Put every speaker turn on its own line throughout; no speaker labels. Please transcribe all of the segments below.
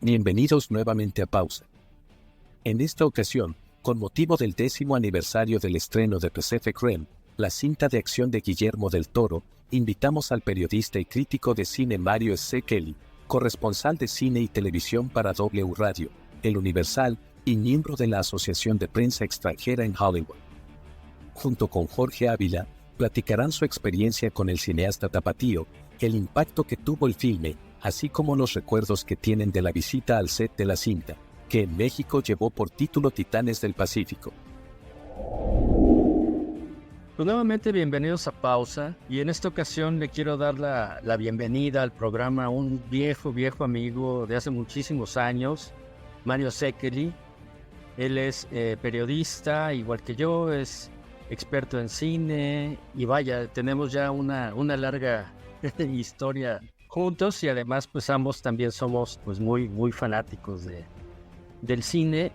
Bienvenidos nuevamente a Pausa. En esta ocasión, con motivo del 10º aniversario del estreno de Pacific Rim, la cinta de acción de Guillermo del Toro, invitamos al periodista y crítico de cine Mario S. Kelly, corresponsal de cine y televisión para W Radio, El Universal y miembro de la Asociación de Prensa Extranjera en Hollywood. Junto con Jorge Ávila, platicarán su experiencia con el cineasta tapatío, el impacto que tuvo el filme, así como los recuerdos que tienen de la visita al set de la cinta, que en México llevó por título Titanes del Pacífico.
Pues nuevamente bienvenidos a Pausa, y en esta ocasión le quiero dar la bienvenida al programa a un viejo amigo de hace muchísimos años, Mario S. Kelly. Él es periodista, igual que yo, es experto en cine, y vaya, tenemos ya una larga historia juntos, y además pues ambos también somos pues muy fanáticos del cine,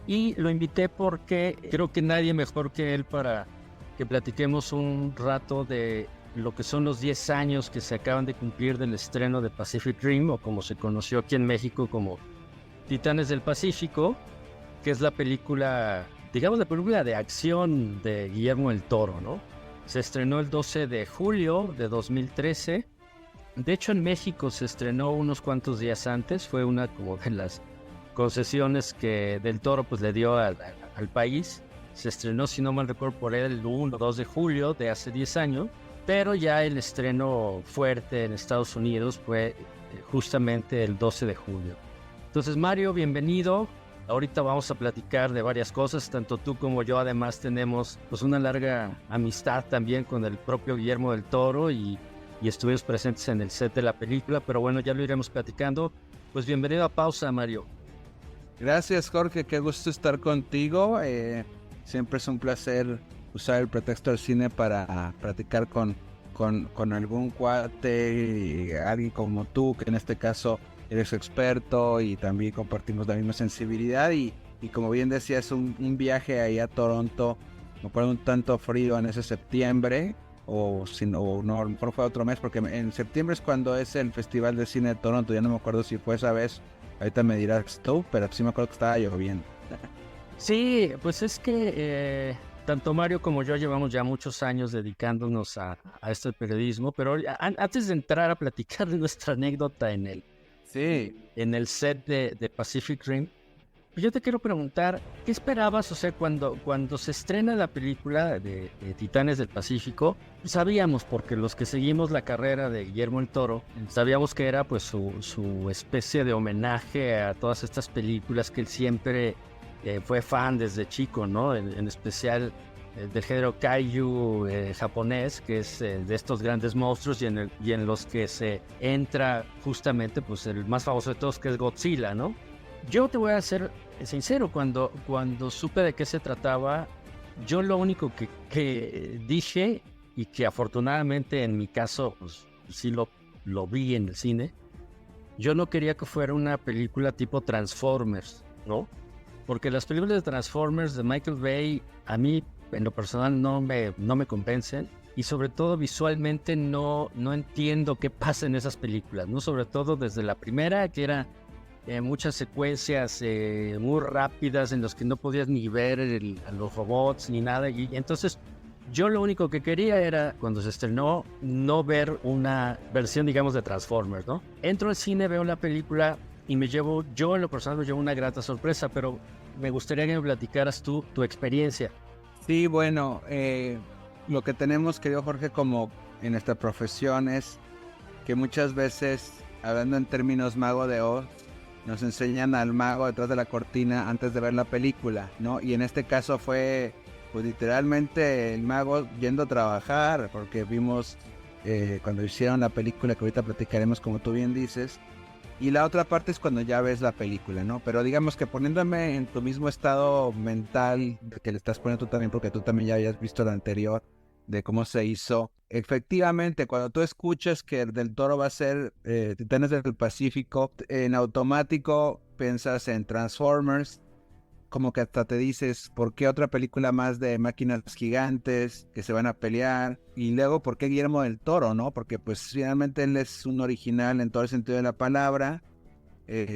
y lo invité porque creo que nadie mejor que él para que platiquemos un rato de lo que son los 10 años que se acaban de cumplir del estreno de Pacific Rim, o como se conoció aquí en México como Titanes del Pacífico, que es la película, digamos, la película de acción de Guillermo del Toro, ¿no? Se estrenó el 12 de julio de 2013. De hecho, en México se estrenó unos cuantos días antes. Fue una como de las concesiones que Del Toro pues le dio al país. Se estrenó, si no mal recuerdo, por el 1 o 2 de julio de hace 10 años. Pero ya el estreno fuerte en Estados Unidos fue justamente el 12 de julio. Entonces, Mario, bienvenido. Ahorita vamos a platicar de varias cosas. Tanto tú como yo además tenemos pues una larga amistad también con el propio Guillermo del Toro y estuvimos presentes en el set de la película, pero bueno, ya lo iremos platicando. Pues bienvenido a Pausa, Mario.
Gracias, Jorge, qué gusto estar contigo. Siempre es un placer usar el pretexto del cine para platicar con algún cuate, alguien como tú, que en este caso eres experto y también compartimos la misma sensibilidad. Y como bien decías, un viaje ahí a Toronto, me pone un tanto frío en ese septiembre. O no, a lo mejor fue otro mes, porque en septiembre es cuando es el Festival de Cine de Toronto. Ya no me acuerdo si fue esa vez, ahorita me dirás tú, pero sí me acuerdo que estaba lloviendo.
Sí, pues es que tanto Mario como yo llevamos ya muchos años dedicándonos a este periodismo, pero antes de entrar a platicar de nuestra anécdota en el set de Pacific Rim, yo te quiero preguntar, ¿qué esperabas? O sea, cuando se estrena la película de Titanes del Pacífico, sabíamos, porque los que seguimos la carrera de Guillermo del Toro, sabíamos que era pues su especie de homenaje a todas estas películas que él siempre fue fan desde chico, ¿no? En especial del género kaiju japonés, que es de estos grandes monstruos y en los que se entra justamente pues el más famoso de todos, que es Godzilla, ¿no? Yo te voy a ser sincero, cuando supe de qué se trataba, yo lo único que dije, y que afortunadamente en mi caso pues sí lo vi en el cine, yo no quería que fuera una película tipo Transformers, ¿no? Porque las películas de Transformers de Michael Bay a mí en lo personal no me convencen, y sobre todo visualmente no entiendo qué pasa en esas películas, ¿no? Sobre todo desde la primera, que era muchas secuencias muy rápidas en las que no podías ni ver a los robots ni nada, y entonces yo lo único que quería era, cuando se estrenó, no ver una versión, digamos, de Transformers, ¿no? Entro al cine, veo la película y yo en lo personal me llevo una grata sorpresa, pero me gustaría que me platicaras tú tu experiencia.
Sí, bueno, lo que tenemos, querido Jorge, como en esta profesión es que muchas veces, hablando en términos Mago de Oz, nos enseñan al mago detrás de la cortina antes de ver la película, ¿no? Y en este caso fue, pues literalmente el mago yendo a trabajar, porque vimos cuando hicieron la película, que ahorita platicaremos como tú bien dices, y la otra parte es cuando ya ves la película, ¿no? Pero digamos que poniéndome en tu mismo estado mental que le estás poniendo tú también, porque tú también ya habías visto la anterior, de cómo se hizo. Efectivamente, cuando tú escuchas que Del Toro va a ser Titanes del Pacífico, en automático piensas en Transformers, como que hasta te dices, ¿por qué otra película más de máquinas gigantes que se van a pelear? Y luego, ¿por qué Guillermo del Toro, no? Porque pues finalmente él es un original en todo el sentido de la palabra,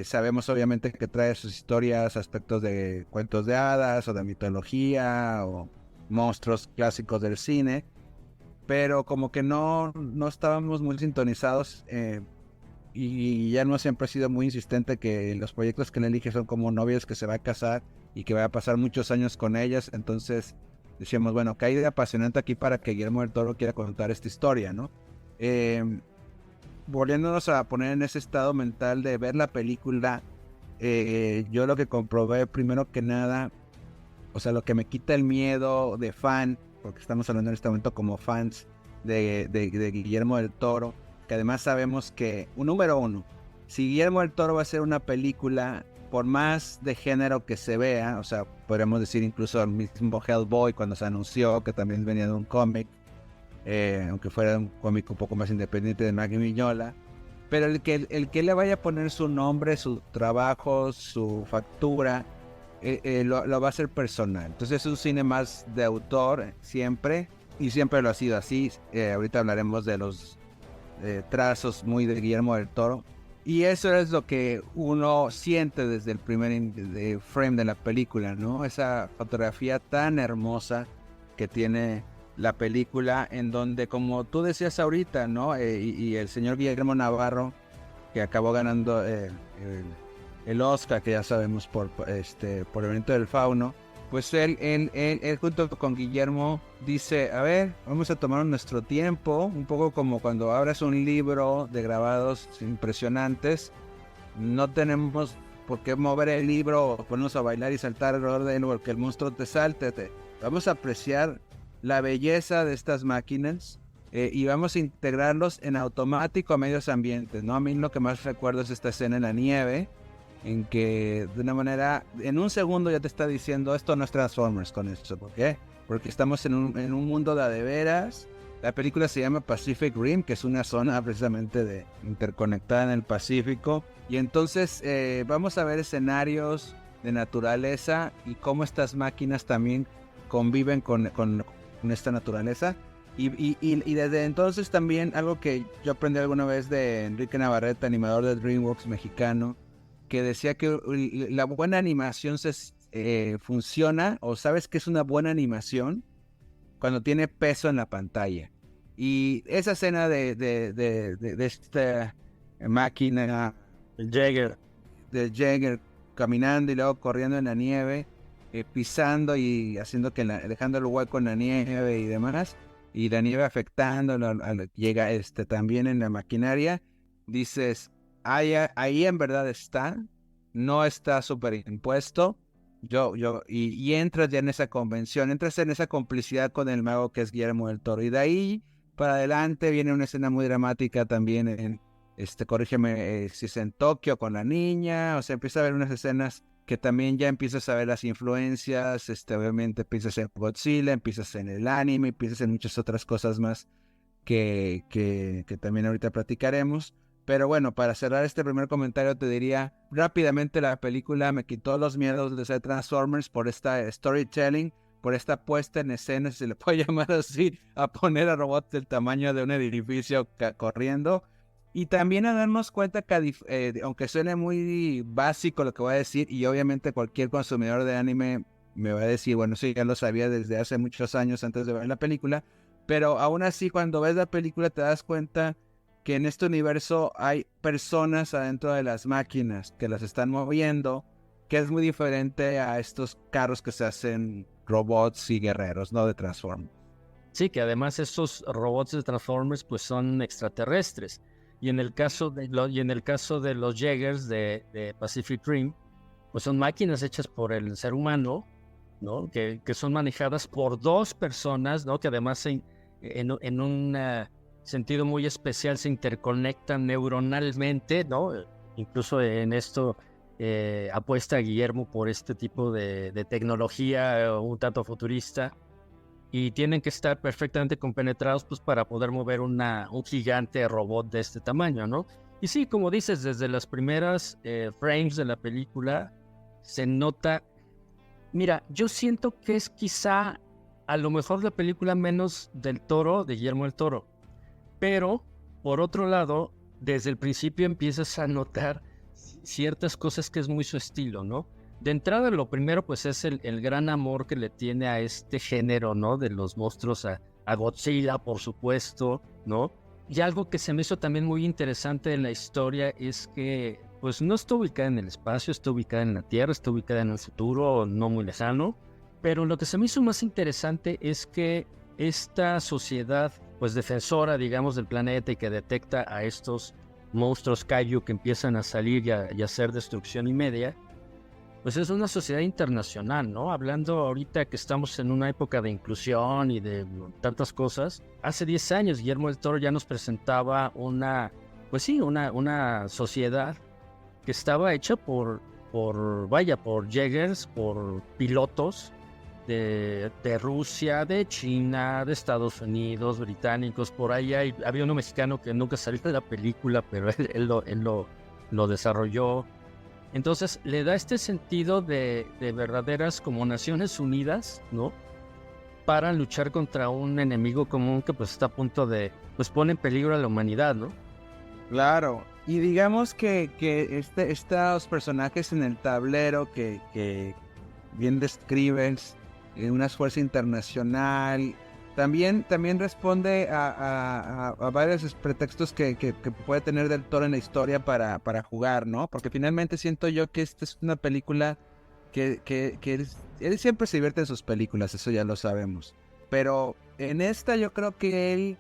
Sabemos obviamente que trae sus historias, aspectos de cuentos de hadas o de mitología o monstruos clásicos del cine, pero como que no estábamos muy sintonizados, y ya no siempre ha sido muy insistente que los proyectos que él elige son como novias que se va a casar y que va a pasar muchos años con ellas. Entonces decíamos, bueno, que hay de apasionante aquí para que Guillermo del Toro quiera contar esta historia, ¿no? Volviéndonos a poner en ese estado mental de ver la película, yo lo que comprobé primero que nada, o sea, lo que me quita el miedo de fan, porque estamos hablando en este momento como fans de Guillermo del Toro, que además sabemos que, número uno, si Guillermo del Toro va a hacer una película, por más de género que se vea, o sea, podríamos decir incluso el mismo Hellboy cuando se anunció que también venía de un cómic, aunque fuera un cómic un poco más independiente de Maggie Mignola, pero el que le vaya a poner su nombre, su trabajo, su factura, lo va a hacer personal. Entonces es un cine más de autor siempre, y siempre lo ha sido así. Ahorita hablaremos de los trazos muy de Guillermo del Toro, y eso es lo que uno siente desde el primer frame de la película, ¿no? Esa fotografía tan hermosa que tiene la película, en donde, como tú decías ahorita, ¿no? Y el señor Guillermo Navarro, que acabó ganando el Oscar, que ya sabemos por el evento del Fauno, pues él junto con Guillermo dice, a ver, vamos a tomar nuestro tiempo, un poco como cuando abres un libro de grabados impresionantes, no tenemos por qué mover el libro o ponernos a bailar y saltar alrededor de él porque el monstruo te salte, vamos a apreciar la belleza de estas máquinas, y vamos a integrarlos en automático a medios ambientes, ¿no? A mí lo que más recuerdo es esta escena en la nieve, en que de una manera, en un segundo ya te está diciendo, esto no es Transformers con esto. ¿Por qué? Porque estamos en un mundo de veras. La película se llama Pacific Rim, que es una zona precisamente interconectada en el Pacífico, y entonces vamos a ver escenarios de naturaleza y cómo estas máquinas también conviven con esta naturaleza. Y desde entonces también algo que yo aprendí alguna vez de Enrique Navarrete, animador de DreamWorks mexicano, que decía que la buena animación funciona, o sabes que es una buena animación cuando tiene peso en la pantalla. Y esa escena de esta máquina,
El Jäger,
del Jäger, caminando y luego corriendo en la nieve, pisando y haciendo dejando el hueco en la nieve y demás, y la nieve afectando, llega también en la maquinaria, dices, ahí en verdad está, no está superimpuesto. Y entras ya en esa convención, entras en esa complicidad con el mago que es Guillermo del Toro, y de ahí para adelante viene una escena muy dramática también corrígeme si es en Tokio con la niña, o sea, empieza a haber unas escenas que también ya empiezas a ver las influencias, obviamente empiezas en Godzilla, empiezas en el anime, empiezas en muchas otras cosas más que también ahorita platicaremos. Pero bueno, para cerrar este primer comentario te diría, rápidamente la película me quitó los miedos de ser Transformers por esta storytelling, por esta puesta en escena, si se le puede llamar así, a poner a robots del tamaño de un edificio corriendo. Y también a darnos cuenta que, aunque suene muy básico lo que voy a decir, y obviamente cualquier consumidor de anime me va a decir, bueno, sí, ya lo sabía desde hace muchos años antes de ver la película, pero aún así cuando ves la película te das cuenta que en este universo hay personas adentro de las máquinas que las están moviendo, que es muy diferente a estos carros que se hacen robots y guerreros, ¿no? De Transformers.
Sí, que además estos robots de Transformers pues son extraterrestres. Y en el caso de los Jägers de Pacific Rim, pues son máquinas hechas por el ser humano, ¿no? Que son manejadas por dos personas, ¿no? Que además en un sentido muy especial se interconectan neuronalmente, ¿no? Incluso en esto apuesta Guillermo por este tipo de tecnología un tanto futurista. Y tienen que estar perfectamente compenetrados pues, para poder mover un gigante robot de este tamaño, ¿no? Y sí, como dices, desde las primeras frames de la película se nota. Mira, yo siento que es quizá a lo mejor la película menos del Toro, de Guillermo del Toro. Pero, por otro lado, desde el principio empiezas a notar ciertas cosas que es muy su estilo, ¿no? De entrada, lo primero, pues, es el gran amor que le tiene a este género, ¿no? De los monstruos, a Godzilla, por supuesto, ¿no? Y algo que se me hizo también muy interesante en la historia es que, pues, no está ubicada en el espacio, está ubicada en la Tierra, está ubicada en un futuro no muy lejano. Pero lo que se me hizo más interesante es que esta sociedad, pues, defensora, digamos, del planeta y que detecta a estos monstruos kaiju que empiezan a salir y a hacer destrucción y media, pues es una sociedad internacional, ¿no? Hablando ahorita que estamos en una época de inclusión y de tantas cosas, hace 10 años Guillermo del Toro ya nos presentaba pues sí, una sociedad que estaba hecha por Jaegers, por pilotos de Rusia, de China, de Estados Unidos, británicos. Por ahí había uno mexicano que nunca salió de la película, pero él lo desarrolló. Entonces le da este sentido de verdaderas como Naciones Unidas, ¿no? Para luchar contra un enemigo común que pues está a punto de, pues pone en peligro a la humanidad, ¿no?
Claro, y digamos que estos personajes en el tablero que bien describes, una fuerza internacional, también responde a varios pretextos que puede tener Del Toro en la historia para jugar, ¿no? Porque finalmente siento yo que esta es una película que él siempre se divierte en sus películas, eso ya lo sabemos. Pero en esta yo creo que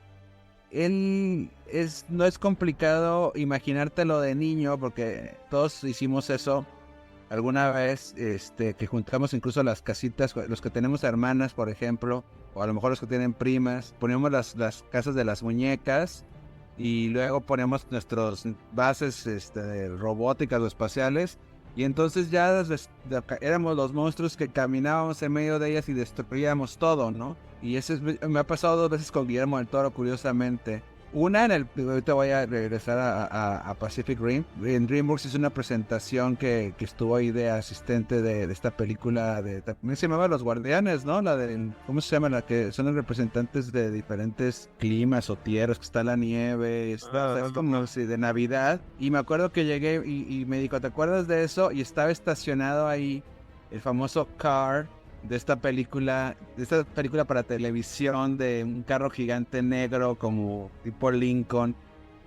no es complicado imaginártelo de niño, porque todos hicimos eso alguna vez, que juntamos incluso las casitas, los que tenemos hermanas, por ejemplo, o a lo mejor los que tienen primas, poníamos las casas de las muñecas y luego poníamos nuestras bases robóticas o espaciales, y entonces ya éramos los monstruos que caminábamos en medio de ellas y destruíamos todo, ¿no? Y eso me ha pasado 2 veces con Guillermo del Toro, curiosamente. Una, ahorita voy a regresar a Pacific Rim. En DreamWorks es una presentación que estuvo ahí de asistente de esta película. También se llamaba Los Guardianes, ¿no? ¿Cómo se llama? La que son los representantes de diferentes climas o tierras, que está la nieve. Es como si de Navidad. Y me acuerdo que llegué y me dijo, ¿te acuerdas de eso? Y estaba estacionado ahí el famoso car de esta película para televisión, de un carro gigante negro como tipo Lincoln,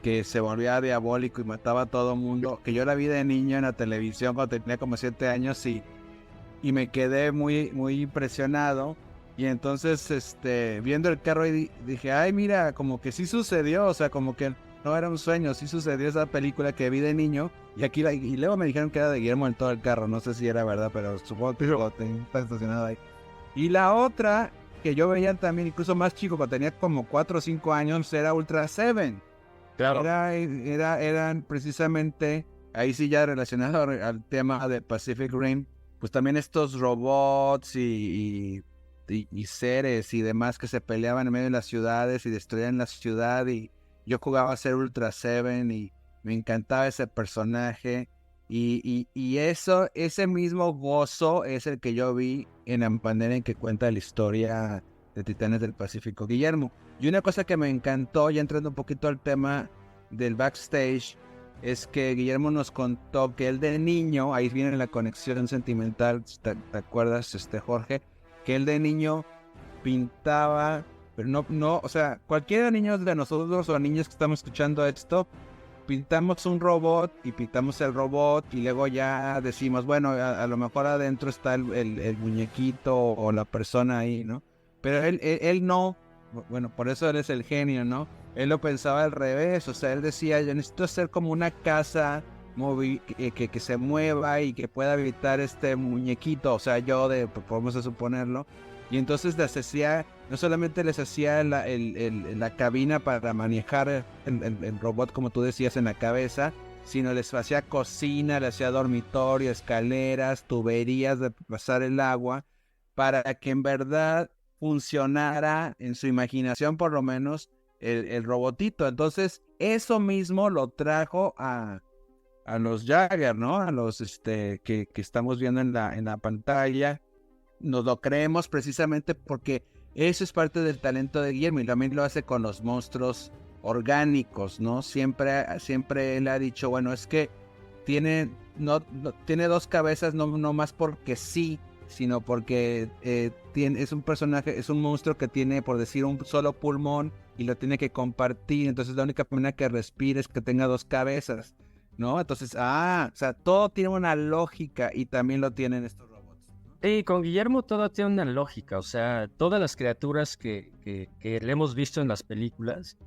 que se volvía diabólico y mataba a todo mundo, que yo la vi de niño en la televisión cuando tenía como 7 años y me quedé muy, muy impresionado. Y entonces viendo el carro y dije, ay, mira, como que sí sucedió, o sea, como que no era un sueño, sí sucedió esa película que vi de niño. Y luego me dijeron que era de Guillermo del Toro el carro, no sé si era verdad, pero supongo que está estacionado ahí. Y la otra que yo veía también, incluso más chico, cuando tenía como 4 o 5 años, era Ultra Seven.
Claro.
Eran precisamente, ahí sí ya relacionado al tema de Pacific Rim, pues también estos robots y seres y demás que se peleaban en medio de las ciudades y destruían la ciudad, y yo jugaba a ser Ultra Seven y me encantaba ese personaje, y ese mismo gozo es el que yo vi en la manera en que cuenta la historia de Titanes del Pacífico, Guillermo. Y una cosa que me encantó, ya entrando un poquito al tema del backstage, es que Guillermo nos contó que él de niño, ahí viene la conexión sentimental, ¿te acuerdas, Jorge? Que él de niño pintaba, pero no, o sea, cualquier niño de nosotros o niños que estamos escuchando esto, pintamos un robot y pintamos el robot y luego ya decimos, bueno, a lo mejor adentro está el muñequito o la persona ahí, ¿no? Pero él no, bueno, por eso él es el genio, ¿no? Él lo pensaba al revés, o sea, él decía, yo necesito hacer como una casa que se mueva y que pueda habitar este muñequito, o sea, podemos suponerlo. Y entonces no solamente les hacía la cabina para manejar el robot, como tú decías, en la cabeza, sino les hacía cocina, les hacía dormitorio, escaleras, tuberías de pasar el agua, para que en verdad funcionara en su imaginación, por lo menos, el robotito. Entonces, eso mismo lo trajo a los Jagger, ¿no? A los que estamos viendo en la pantalla. Nos lo creemos precisamente porque eso es parte del talento de Guillermo, y también lo hace con los monstruos orgánicos, ¿no? Siempre él ha dicho, bueno, es que tiene dos cabezas, no más porque sí, sino porque es un personaje, es un monstruo que tiene, por decir, un solo pulmón y lo tiene que compartir. Entonces la única manera que respire es que tenga dos cabezas, ¿no? Entonces, o sea, todo tiene una lógica y también lo tienen estos robots.
Sí, con Guillermo todo tiene una lógica, o sea, todas las criaturas que le hemos visto en las películas,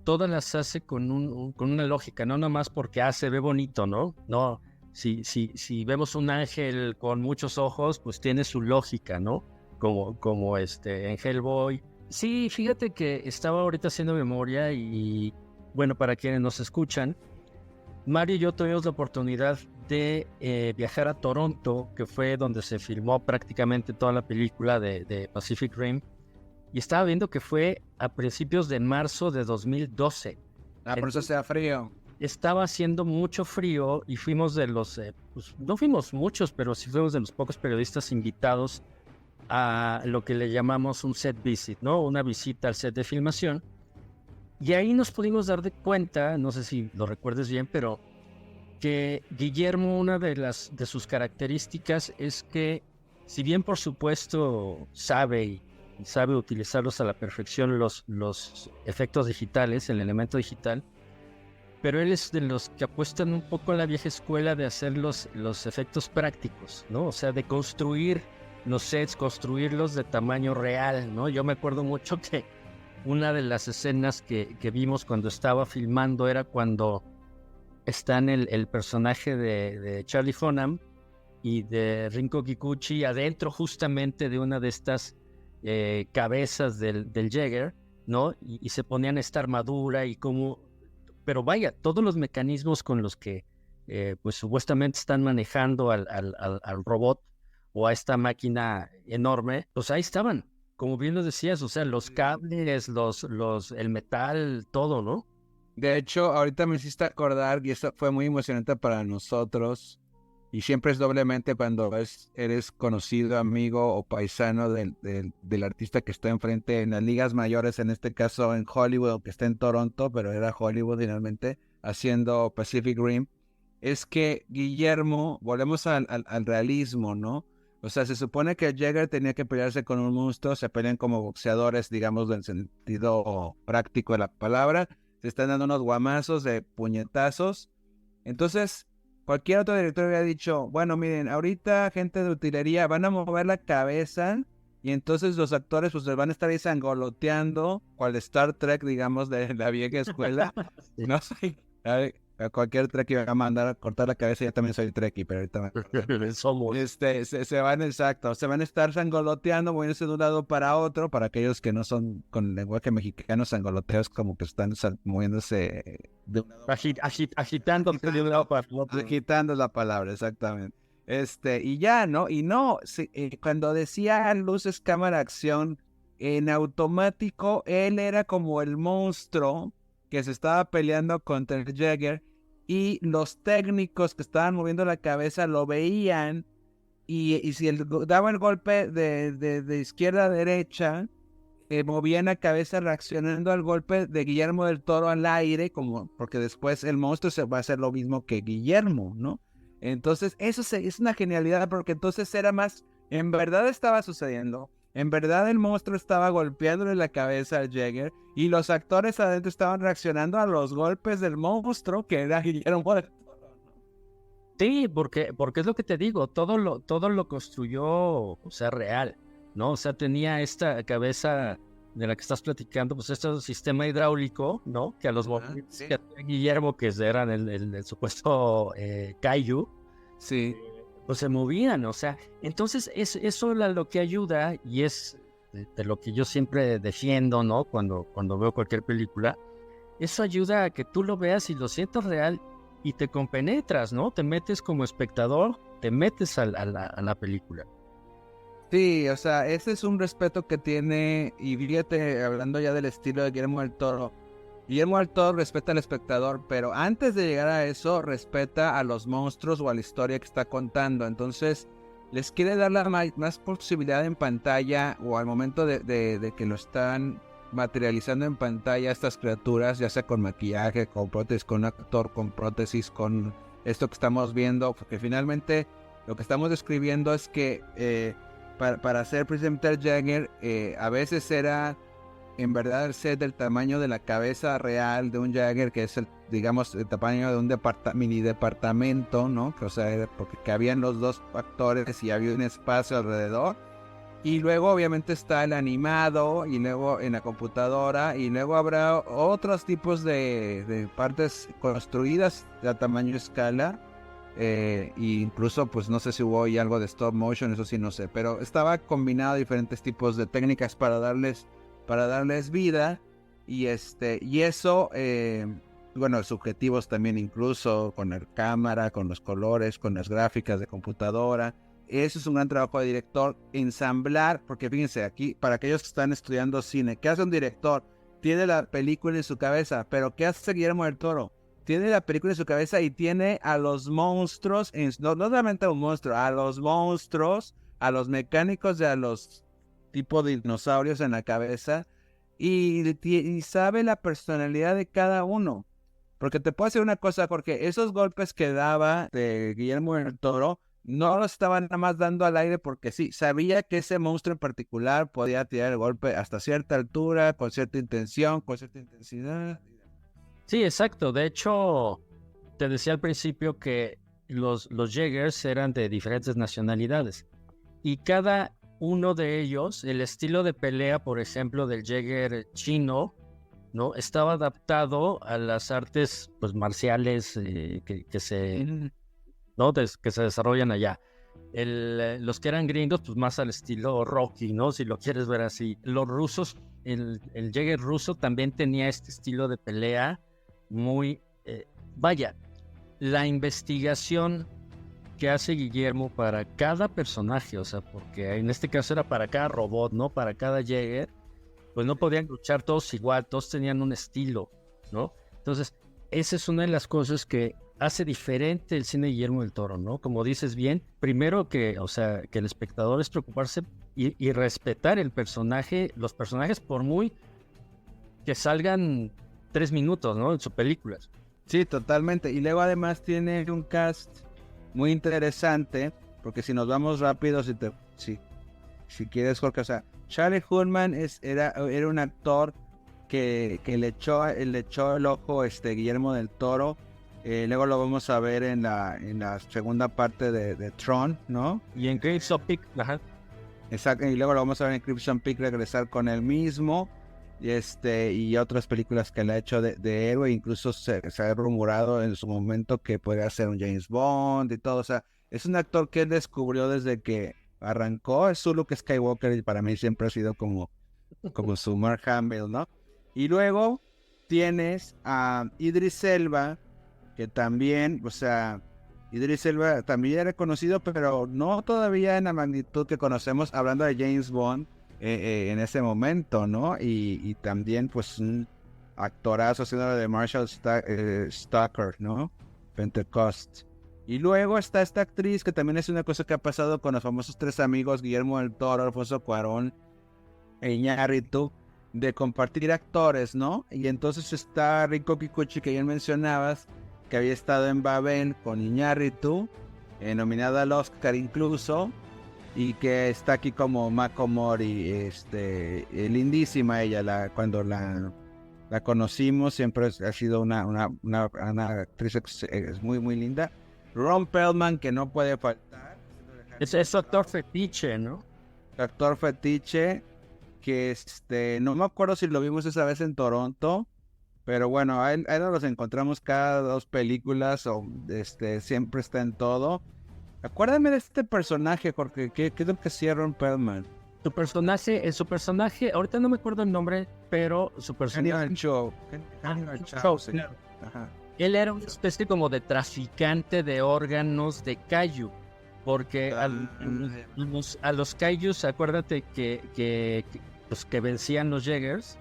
todas las hace con una lógica, no nomás porque se ve bonito, ¿no? No, si vemos un ángel con muchos ojos, pues tiene su lógica, ¿no? Como en Hellboy. Sí, fíjate que estaba ahorita haciendo memoria y, bueno, para quienes nos escuchan, Mario y yo tuvimos la oportunidad de viajar a Toronto, que fue donde se filmó prácticamente toda la película de Pacific Rim, y estaba viendo que fue a principios de marzo de 2012.
Por eso sea frío.
Estaba haciendo mucho frío y fuimos de los, pues no fuimos muchos, pero sí fuimos de los pocos periodistas invitados a lo que le llamamos un set visit, ¿no? Una visita al set de filmación. Y ahí nos pudimos dar de cuenta, no sé si lo recuerdes bien, pero que Guillermo, una de sus características es que, si bien por supuesto sabe utilizarlos a la perfección los efectos digitales, el elemento digital, pero él es de los que apuestan un poco a la vieja escuela de hacer los efectos prácticos, ¿no? O sea, de construir los sets, construirlos de tamaño real, ¿no? Yo me acuerdo mucho que una de las escenas que vimos cuando estaba filmando era cuando están el personaje de Charlie Hunnam y de Rinko Kikuchi adentro justamente de una de estas cabezas del Jaeger, ¿no? Y se ponían esta armadura y como... Pero vaya, todos los mecanismos con los que pues supuestamente están manejando al robot o a esta máquina enorme, pues ahí estaban, como bien lo decías, o sea, los cables, el metal, todo, ¿no?
De hecho, ahorita me hiciste acordar, y eso fue muy emocionante para nosotros, y siempre es doblemente cuando eres conocido, amigo o paisano del artista que está enfrente en las ligas mayores, en este caso en Hollywood, que está en Toronto, pero era Hollywood finalmente, haciendo Pacific Rim. Es que Guillermo, volvemos al realismo, ¿no? O sea, se supone que Jaeger tenía que pelearse con un monstruo, se pelean como boxeadores, digamos, en sentido práctico de la palabra, se están dando unos guamazos de puñetazos. Entonces, cualquier otro director hubiera dicho, bueno, miren, ahorita gente de utilería van a mover la cabeza y entonces los actores pues se van a estar ahí sangoloteando, cual Star Trek, digamos, de la vieja escuela. Sí. No sé, a cualquier Trekkie va a mandar a cortar la cabeza, yo también soy Trekkie, pero ahorita
somos.
Se van a estar sangoloteando, moviéndose de un lado para otro, para aquellos que no son con lenguaje mexicano, sangoloteos como que están moviéndose de un lado
agitando de un lado para otro.
Agitando la palabra, exactamente. Y ya, ¿no? Y no, cuando decía luces, cámara, acción, en automático, él era como el monstruo que se estaba peleando contra el Jaeger, y los técnicos que estaban moviendo la cabeza lo veían, y si él daba el golpe de izquierda a derecha, movían la cabeza reaccionando al golpe de Guillermo del Toro al aire, porque después el monstruo se va a hacer lo mismo que Guillermo, ¿no? Entonces eso es una genialidad, porque entonces era más, en verdad estaba sucediendo. En verdad el monstruo estaba golpeándole la cabeza al Jaeger y los actores adentro estaban reaccionando a los golpes del monstruo que era Guillermo del Toro.
Sí, porque es lo que te digo, todo lo construyó, o sea, real, ¿no? O sea, tenía esta cabeza de la que estás platicando, pues este sistema hidráulico, ¿no? Que a los movimientos que hacía Guillermo, que eran el supuesto Kaiju,
sí,
pues se movían, o sea, entonces eso es lo que ayuda, y es de lo que yo siempre defiendo, ¿no? Cuando veo cualquier película, eso ayuda a que tú lo veas y lo sientas real y te compenetras, ¿no? Te metes como espectador, te metes a la película.
Sí, o sea, ese es un respeto que tiene, y fíjate, hablando ya del estilo de Guillermo del Toro, Guillermo del Toro respeta al espectador, pero antes de llegar a eso, respeta a los monstruos o a la historia que está contando. Entonces, les quiere dar más posibilidad en pantalla, o al momento de que lo están materializando en pantalla estas criaturas, ya sea con maquillaje, con prótesis, con un actor con prótesis, con esto que estamos viendo, porque finalmente lo que estamos describiendo es que para hacer precisamente el Jagger, a veces era en verdad el set del tamaño de la cabeza real de un Jagger, que es digamos, el tamaño de un mini departamento, ¿no? Que, o sea, era porque cabían los dos actores y había un espacio alrededor. Y luego obviamente está el animado y luego en la computadora y luego habrá otros tipos de partes construidas a tamaño escala. E incluso pues no sé si hubo ahí algo de stop motion, eso sí no sé, pero estaba combinado diferentes tipos de técnicas para darles vida y eso bueno, subjetivos también, incluso con la cámara, con los colores, con las gráficas de computadora. Eso es un gran trabajo de director, ensamblar, porque fíjense aquí, para aquellos que están estudiando cine, ¿qué hace un director? Tiene la película en su cabeza, pero ¿qué hace Guillermo del Toro? Tiene la película en su cabeza y tiene a los monstruos, no solamente a un monstruo, a los monstruos, a los mecánicos y a los tipos de dinosaurios en la cabeza, y sabe la personalidad de cada uno. Porque te puedo decir una cosa, Jorge, esos golpes que daba de Guillermo del Toro, no lo estaba nada más dando al aire porque sí, sabía que ese monstruo en particular podía tirar el golpe hasta cierta altura, con cierta intención, con cierta intensidad.
Sí, exacto. De hecho, te decía al principio que los Jaegers eran de diferentes nacionalidades y cada uno de ellos, el estilo de pelea, por ejemplo, del Jaeger chino, ¿no? Estaba adaptado a las artes pues marciales que se desarrollan allá. Los que eran gringos, pues más al estilo Rocky, ¿no? Si lo quieres ver así. Los rusos, el Jaeger ruso también tenía este estilo de pelea muy... vaya, la investigación que hace Guillermo para cada personaje, o sea, porque en este caso era para cada robot, ¿no? Para cada Jaeger, pues no podían luchar todos igual, todos tenían un estilo, ¿no? Entonces, esa es una de las cosas que hace diferente el cine de Guillermo del Toro, ¿no? Como dices bien, primero que, o sea, que el espectador es preocuparse y respetar el personaje, los personajes por muy que salgan 3 minutos, ¿no? En sus películas.
Sí, totalmente. Y luego además tiene un cast muy interesante, porque si nos vamos rápido, si quieres, Jorge, o sea, Charlie Hunnam era un actor que le echó el ojo Guillermo del Toro. Luego lo vamos a ver en la segunda parte de Tron, ¿no?
Y en Crimson Peak, ajá.
Exacto, y luego lo vamos a ver en Crimson Peak regresar con él mismo. Y otras películas que le ha hecho de héroe, incluso se ha rumorado en su momento que podría ser un James Bond y todo. O sea, es un actor que él descubrió desde que arrancó. Es su Luke Skywalker y para mí siempre ha sido como su Mark Hamill, ¿no? Y luego tienes a Idris Elba, que también, o sea, Idris Elba también era conocido, pero no todavía en la magnitud que conocemos, hablando de James Bond en ese momento, ¿no? Y también, pues, un actorazo haciendo de Marshall Tucker, ¿no? Pentecost. Y luego está esta actriz, que también es una cosa que ha pasado con los famosos 3 amigos, Guillermo del Toro, Alfonso Cuarón e Iñárritu, de compartir actores, ¿no? Y entonces está Rinko Kikuchi, que ya mencionabas, que había estado en Babel con Iñárritu, nominada al Oscar incluso, y que está aquí como Mako Mori, lindísima ella, cuando la conocimos, siempre ha sido una actriz muy, muy linda. Ron Perlman, que no puede faltar.
Es actor fetiche, ¿no?
Actor fetiche, que no me acuerdo si lo vimos esa vez en Toronto, pero bueno, a él nos los encontramos cada 2 películas, o siempre está en todo. Acuérdame de este personaje, Jorge, ¿qué es lo que hacía Ron Perlman?
Su personaje, ahorita no me acuerdo el nombre, pero su personaje...
Hannibal Chow.
Sí. Claro. Ajá. Él era una especie como de traficante de órganos de kaiju, porque a los kaijus, acuérdate que vencían los Jaegers,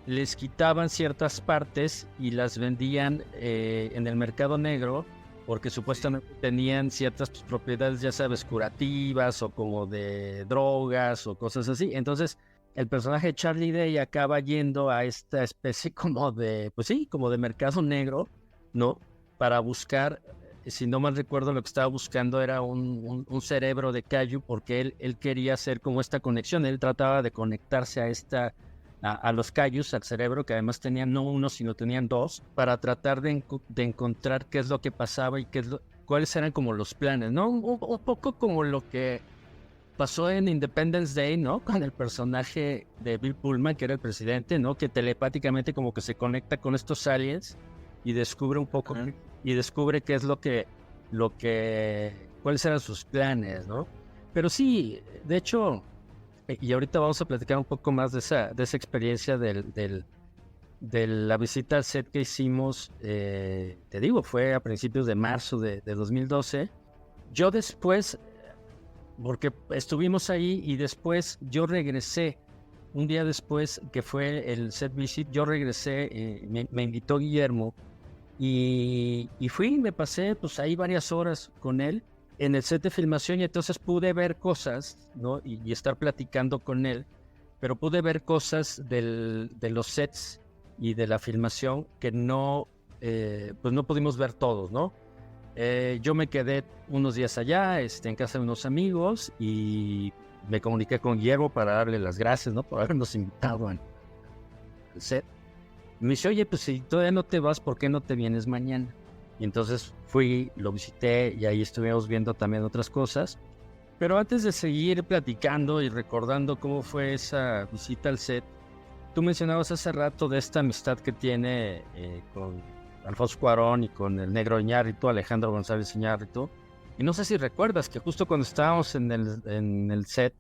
les quitaban ciertas partes y las vendían en el mercado negro, porque supuestamente tenían ciertas propiedades, ya sabes, curativas o como de drogas o cosas así. Entonces, el personaje de Charlie Day acaba yendo a esta especie como de, pues sí, como de mercado negro, ¿no? Para buscar si no mal recuerdo, lo que estaba buscando era un cerebro de Caillou, porque él quería hacer como esta conexión. Él trataba de conectarse a los Cayus, al cerebro, que además tenían no uno, sino tenían dos, para tratar de encontrar qué es lo que pasaba y cuáles eran como los planes, ¿no? Un poco como lo que pasó en Independence Day, ¿no? Con el personaje de Bill Pullman, que era el presidente, ¿no? Que telepáticamente como que se conecta con estos aliens y descubre un poco, y descubre qué es cuáles eran sus planes, ¿no? Pero sí, de hecho, y ahorita vamos a platicar un poco más de esa experiencia de la visita al set que hicimos, te digo, fue a principios de marzo de 2012. Yo después, porque estuvimos ahí y después yo regresé, un día después que fue el set visit, yo regresé, me invitó Guillermo y fui, me pasé pues ahí varias horas con él en el set de filmación y entonces pude ver cosas, ¿no? Y estar platicando con él, pero pude ver cosas de los sets y de la filmación que no, pues no pudimos ver todos, ¿no? Yo me quedé unos días allá, en casa de unos amigos y me comuniqué con Guillermo para darle las gracias, ¿no? Por habernos invitado al set. Me dice, oye, pues si todavía no te vas, ¿por qué no te vienes mañana? Y entonces fui, lo visité y ahí estuvimos viendo también otras cosas. Pero antes de seguir platicando y recordando cómo fue esa visita al set, tú mencionabas hace rato de esta amistad que tiene con Alfonso Cuarón y con el negro Iñárritu, Alejandro González Iñárritu. Y no sé si recuerdas que justo cuando estábamos en el set,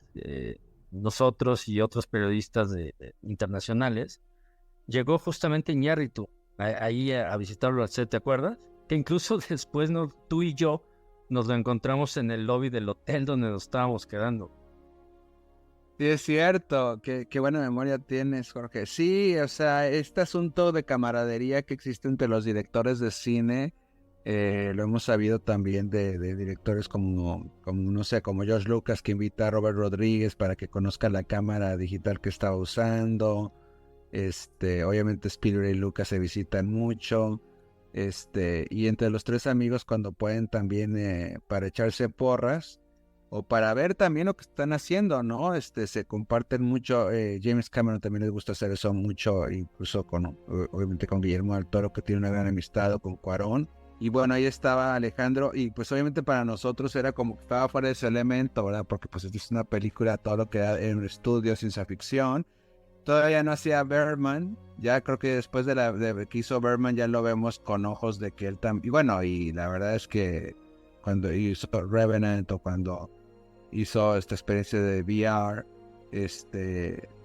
nosotros y otros periodistas internacionales, llegó justamente Iñárritu ahí a visitarlo al set, ¿te acuerdas? Que incluso después tú y yo nos lo encontramos en el lobby del hotel donde nos estábamos quedando.
Sí, es cierto, qué buena memoria tienes, Jorge. Sí, o sea, este asunto de camaradería que existe entre los directores de cine, lo hemos sabido también de directores como, no sé, como George Lucas, que invita a Robert Rodríguez para que conozca la cámara digital que estaba usando. Obviamente Spielberg y Lucas se visitan mucho. Y entre los tres amigos, cuando pueden también para echarse porras o para ver también lo que están haciendo, ¿no? Se comparten mucho. James Cameron también les gusta hacer eso mucho, incluso obviamente con Guillermo del Toro, que tiene una gran amistad, o con Cuarón. Y bueno, ahí estaba Alejandro, y pues obviamente para nosotros era como que estaba fuera de ese elemento, ¿verdad? Porque pues es una película, todo lo que era en un estudio, ciencia ficción. Todavía no hacía Bergman, ya creo que después de que hizo Bergman ya lo vemos con ojos de que él también, y bueno, y la verdad es que cuando hizo Revenant o cuando hizo esta experiencia de VR,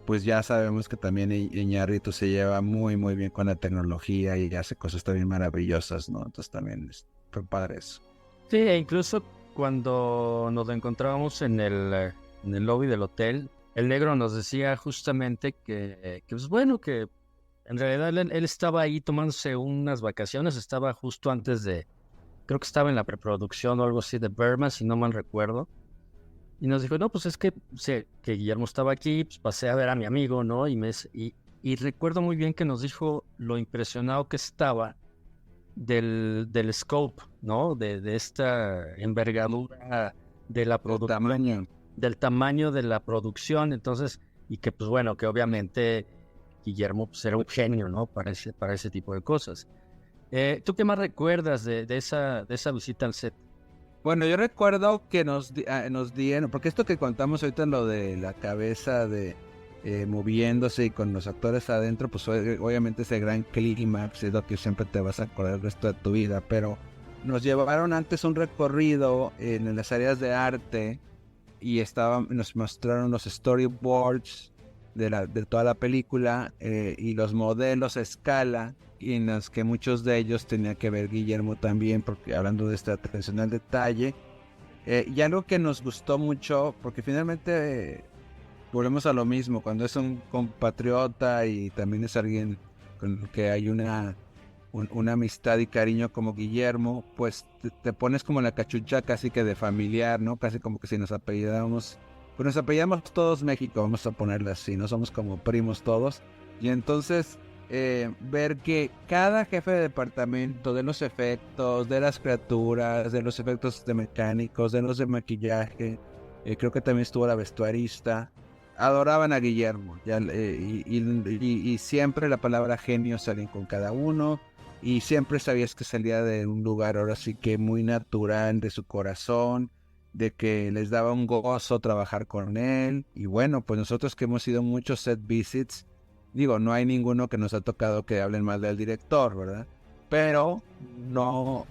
pues ya sabemos que también Iñárritu se lleva muy muy bien con la tecnología y hace cosas también maravillosas, ¿no? Entonces también fue padre eso.
Sí, e incluso cuando nos lo encontrábamos en el lobby del hotel, el negro nos decía justamente que pues bueno, que en realidad él estaba ahí tomándose unas vacaciones, estaba justo antes creo que estaba en la preproducción o algo así de Bergman, si no mal recuerdo. Y nos dijo, no, pues es que Guillermo estaba aquí, pues pasé a ver a mi amigo, ¿no? Y recuerdo muy bien que nos dijo lo impresionado que estaba del scope, ¿no? De esta envergadura de la producción. Del tamaño de la producción, entonces, y que pues bueno, que obviamente Guillermo pues, era un genio, ¿no? Para ese tipo de cosas. ¿Tú qué más recuerdas de esa visita al set?
Bueno, yo recuerdo que nos dieron, porque esto que contamos ahorita, lo de la cabeza moviéndose y con los actores adentro, pues obviamente ese gran clímax es lo que siempre te vas a acordar el resto de tu vida, pero nos llevaron antes un recorrido en las áreas de arte y nos mostraron los storyboards de toda la película y los modelos a escala, y en los que muchos de ellos tenía que ver Guillermo también, porque hablando de este atención al detalle, y algo que nos gustó mucho, porque finalmente volvemos a lo mismo, cuando es un compatriota y también es alguien con el que hay una amistad y cariño como Guillermo, pues te pones como la cachucha casi que de familiar, ¿no? Casi como que si nos apellidamos, pues nos apellidamos todos México, vamos a ponerle así, no somos como primos todos. Y entonces ver que cada jefe de departamento, de los efectos, de las criaturas, de los efectos de mecánicos, de los de maquillaje, creo que también estuvo la vestuarista, adoraban a Guillermo, y siempre la palabra genio salía con cada uno, y siempre sabías que salía de un lugar ahora sí que muy natural de su corazón, de que les daba un gozo trabajar con él. Y bueno, pues nosotros que hemos ido muchos set visits, digo, no hay ninguno que nos ha tocado que hablen mal del director, ¿verdad? Pero no,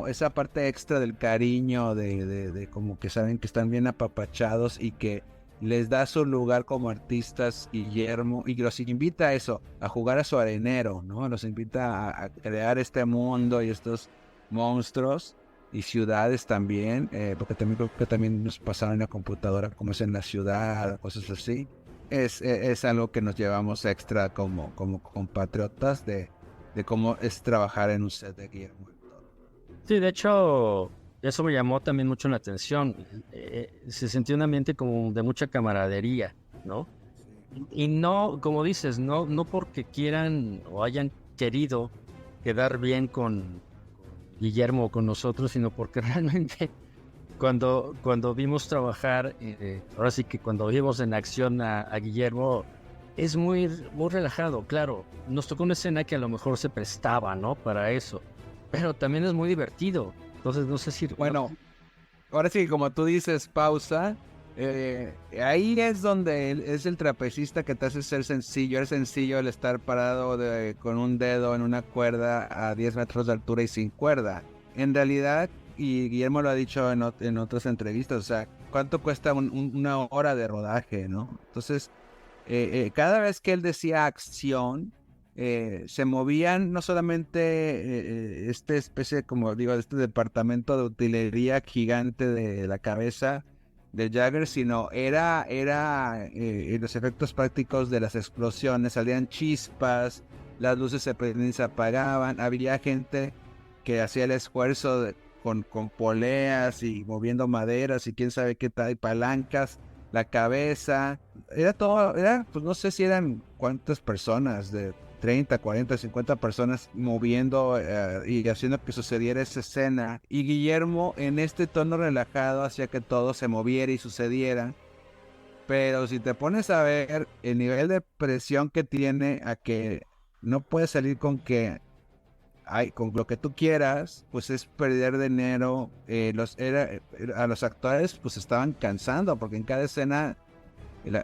esa parte extra del cariño, de como que saben que están bien apapachados y que les da su lugar como artistas Guillermo, y los invita a eso, a jugar a su arenero, ¿no? Los invita a crear este mundo y estos monstruos y ciudades también, porque también creo que también nos pasaron en la computadora como es en la ciudad, cosas así. Es algo que nos llevamos extra como compatriotas de cómo es trabajar en un set de Guillermo.
Sí, de hecho, eso me llamó también mucho la atención. Se sintió un ambiente como de mucha camaradería, ¿no? Y no, como dices, no porque quieran o hayan querido quedar bien con Guillermo o con nosotros, sino porque realmente cuando vimos trabajar, ahora sí que cuando vimos en acción a Guillermo, es muy relajado, claro. Nos tocó una escena que a lo mejor se prestaba, ¿no? Para eso, pero también es muy divertido. Entonces, no sé si...
Bueno, ahora sí, como tú dices, pausa. Ahí es donde es el trapecista que te hace ser sencillo. Es sencillo el estar parado con un dedo en una cuerda a 10 metros de altura y sin cuerda. En realidad, y Guillermo lo ha dicho en otras entrevistas, o sea, ¿cuánto cuesta una hora de rodaje, no? Entonces, cada vez que él decía acción, se movían no solamente esta especie, como digo, de este departamento de utilería gigante de la cabeza de Jagger, sino era los efectos prácticos de las explosiones, salían chispas, las luces se prendían y se apagaban, había gente que hacía el esfuerzo con poleas y moviendo maderas y quién sabe qué tal, y palancas, la cabeza, era todo, pues no sé si eran cuántas personas, de 30, 40, 50 personas moviendo y haciendo que sucediera esa escena. Y Guillermo en este tono relajado hacía que todo se moviera y sucediera. Pero si te pones a ver el nivel de presión que tiene a que no puedes salir con con lo que tú quieras, pues es perder dinero. A los actores pues estaban cansando porque en cada escena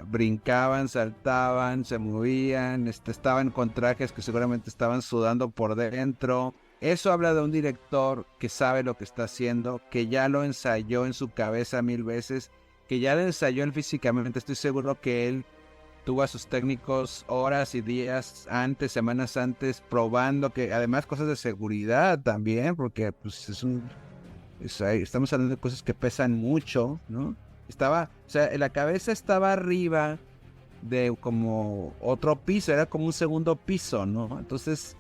brincaban, saltaban, se movían, estaban con trajes que seguramente estaban sudando por dentro. Eso habla de un director que sabe lo que está haciendo, que ya lo ensayó en su cabeza 1000 veces, que ya lo ensayó él físicamente. Estoy seguro que él tuvo a sus técnicos horas y días antes, semanas antes, probando, que además cosas de seguridad también, porque pues estamos hablando de cosas que pesan mucho, ¿no? O sea, la cabeza estaba arriba de como otro piso, era como un segundo piso, ¿no? Entonces,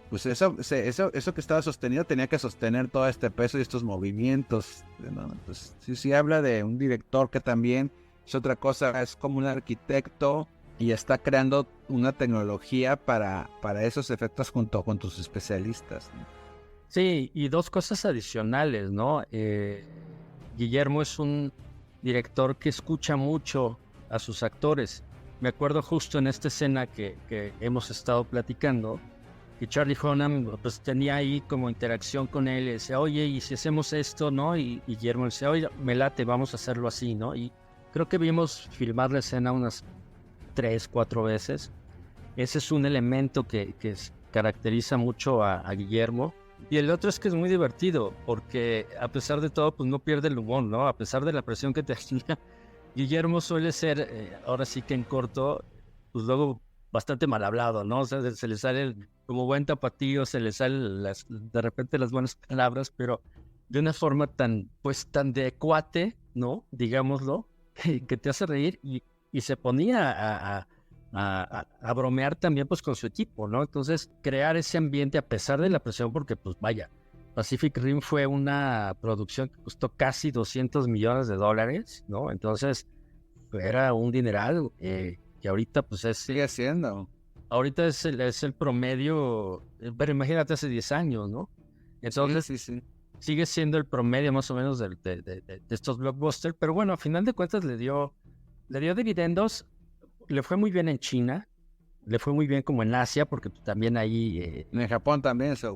pues eso que estaba sostenido tenía que sostener todo este peso y estos movimientos, ¿no? Entonces, sí habla de un director que también es otra cosa, es como un arquitecto y está creando una tecnología para esos efectos junto con tus especialistas, ¿no?
Sí, y dos cosas adicionales, ¿no? Guillermo es un director que escucha mucho a sus actores. Me acuerdo justo en esta escena que hemos estado platicando, que Charlie Hunnam pues tenía ahí como interacción con él, y decía, oye, ¿y si hacemos esto, no? Y Guillermo decía, oye, me late, vamos a hacerlo así, ¿no? Y creo que vimos filmar la escena unas 3, 4 veces. Ese es un elemento que caracteriza mucho a Guillermo. Y el otro es que es muy divertido, porque a pesar de todo, pues no pierde el humor, ¿no? A pesar de la presión que tenía, Guillermo suele ser, ahora sí que en corto, pues luego bastante mal hablado, ¿no? O sea, se le sale como buen tapatío, se le salen de repente las buenas palabras, pero de una forma tan de cuate, ¿no? Digámoslo, que te hace reír y se ponía a bromear también pues con su equipo, ¿no? Entonces crear ese ambiente a pesar de la presión, porque pues vaya, Pacific Rim fue una producción que costó casi $200 millones, ¿no? Entonces era un dineral que ahorita pues es...
Sigue siendo.
ahorita es el promedio, pero imagínate hace 10 años, ¿no? Entonces,
Sí.
sigue siendo el promedio más o menos de estos blockbusters, pero bueno, a final de cuentas le dio dividendos, le fue muy bien en China, le fue muy bien como en Asia, porque también ahí...
En Japón también se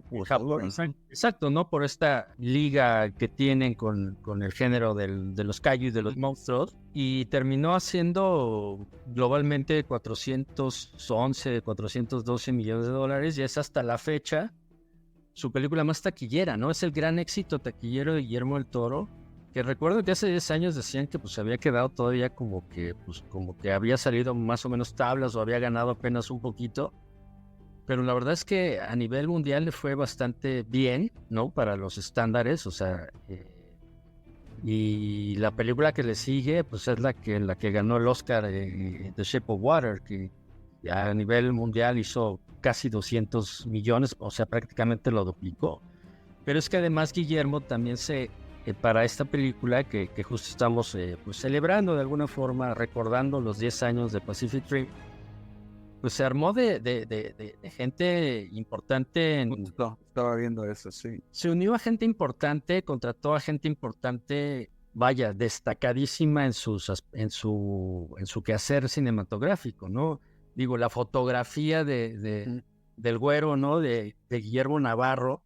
Exacto, ¿no? Por esta liga que tienen con el género de los kaiju y de los monstruos, y terminó haciendo globalmente 412 millones de dólares, y es hasta la fecha su película más taquillera, ¿no? Es el gran éxito taquillero de Guillermo del Toro, que recuerdo que hace 10 años decían que pues había quedado todavía como que había salido más o menos tablas o había ganado apenas un poquito, pero la verdad es que a nivel mundial le fue bastante bien, ¿no? Para los estándares, o sea, y la película que le sigue pues es la que ganó el Oscar, The Shape of Water, que a nivel mundial hizo casi 200 millones, o sea, prácticamente lo duplicó. Pero es que además Guillermo también para esta película que justo estamos pues celebrando de alguna forma, recordando los 10 años de Pacific Rim, pues se armó de gente importante.
Estaba viendo eso, sí.
Se unió a gente importante, contrató a gente importante, vaya, destacadísima en su quehacer cinematográfico, ¿no? Digo, la fotografía del güero, ¿no? De Guillermo Navarro,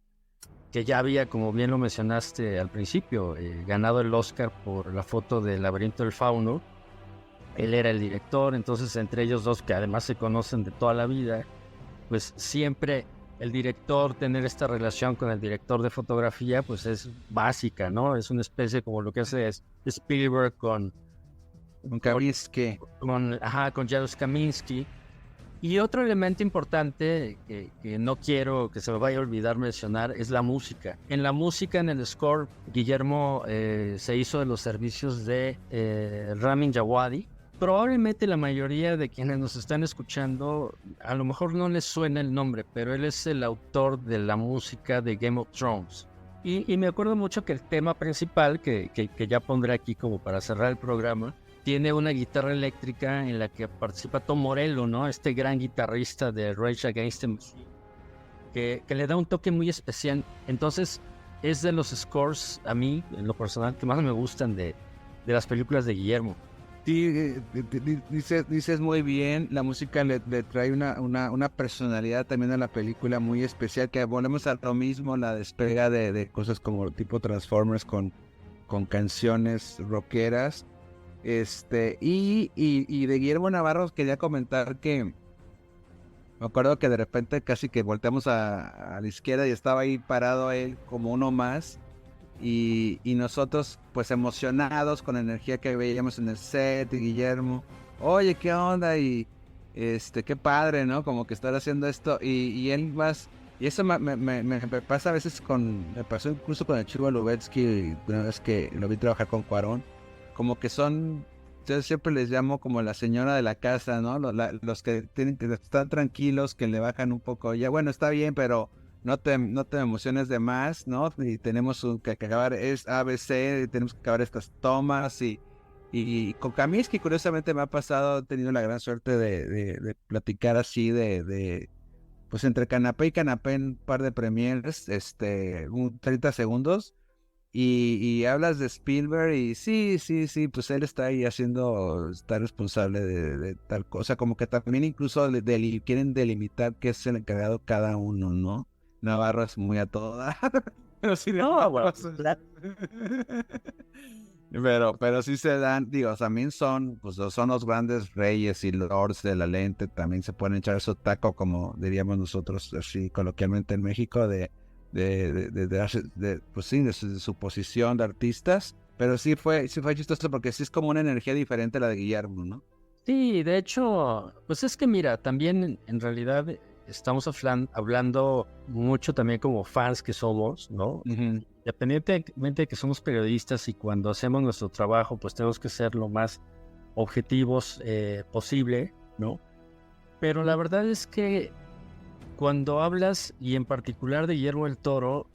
que ya había, como bien lo mencionaste al principio, ganado el Oscar por la foto del Laberinto del Fauno. Él era el director, entonces entre ellos dos, que además se conocen de toda la vida, pues siempre el director tener esta relación con el director de fotografía, pues es básica, ¿no? Es una especie como lo que hace Spielberg con
Kavinsky.
con Janusz Kaminski. Y otro elemento importante que no quiero que se me vaya a olvidar mencionar es la música. En la música, en el score, Guillermo se hizo de los servicios de Ramin Djawadi. Probablemente la mayoría de quienes nos están escuchando, a lo mejor no les suena el nombre, pero él es el autor de la música de Game of Thrones. Y me acuerdo mucho que el tema principal, que ya pondré aquí como para cerrar el programa, tiene una guitarra eléctrica en la que participa Tom Morello, ¿no? Este gran guitarrista de Rage Against the Machine, que le da un toque muy especial. Entonces, es de los scores, a mí, en lo personal, que más me gustan de las películas de Guillermo.
Sí, dices muy bien, la música le trae una personalidad también a la película muy especial, que volvemos a lo mismo, la despega de cosas como tipo Transformers con canciones rockeras. Y de Guillermo Navarro quería comentar que me acuerdo que de repente casi que volteamos a la izquierda y estaba ahí parado él como uno más, y nosotros pues emocionados con la energía que veíamos en el set, y Guillermo, oye, ¿qué onda? Y qué padre, ¿no? Como que estar haciendo esto, y él más, y eso me pasa a veces me pasó incluso con el Chivo Lubetsky, una vez que lo vi trabajar con Cuarón, como que yo siempre les llamo como la señora de la casa, ¿no? Los que tienen que estar tranquilos, que le bajan un poco, ya bueno, está bien, pero no te emociones de más, ¿no? Y tenemos que acabar, es ABC, tenemos que acabar estas tomas, y con Kaminski, curiosamente me ha pasado, he tenido la gran suerte de platicar así, pues entre canapé y canapé en un par de premiers, 30 segundos, y hablas de Spielberg y sí, pues él está ahí está responsable de tal cosa, como que también incluso quieren delimitar qué es el encargado cada uno, ¿no? Navarro es muy a todo dar, pero sí,
No, bueno,
pero sí se dan, digo, también son los grandes reyes y lords de la lente, también se pueden echar su taco, como diríamos nosotros así coloquialmente en México, de su posición de artistas, pero sí fue chistoso porque sí es como una energía diferente a la de Guillermo, ¿no?
Sí, de hecho, pues es que mira, también en realidad estamos hablando mucho también como fans que somos, ¿no?
Uh-huh.
Independientemente de que somos periodistas y cuando hacemos nuestro trabajo, pues tenemos que ser lo más objetivos posible, ¿no? Pero la verdad es que cuando hablas, y en particular de Guillermo del Toro,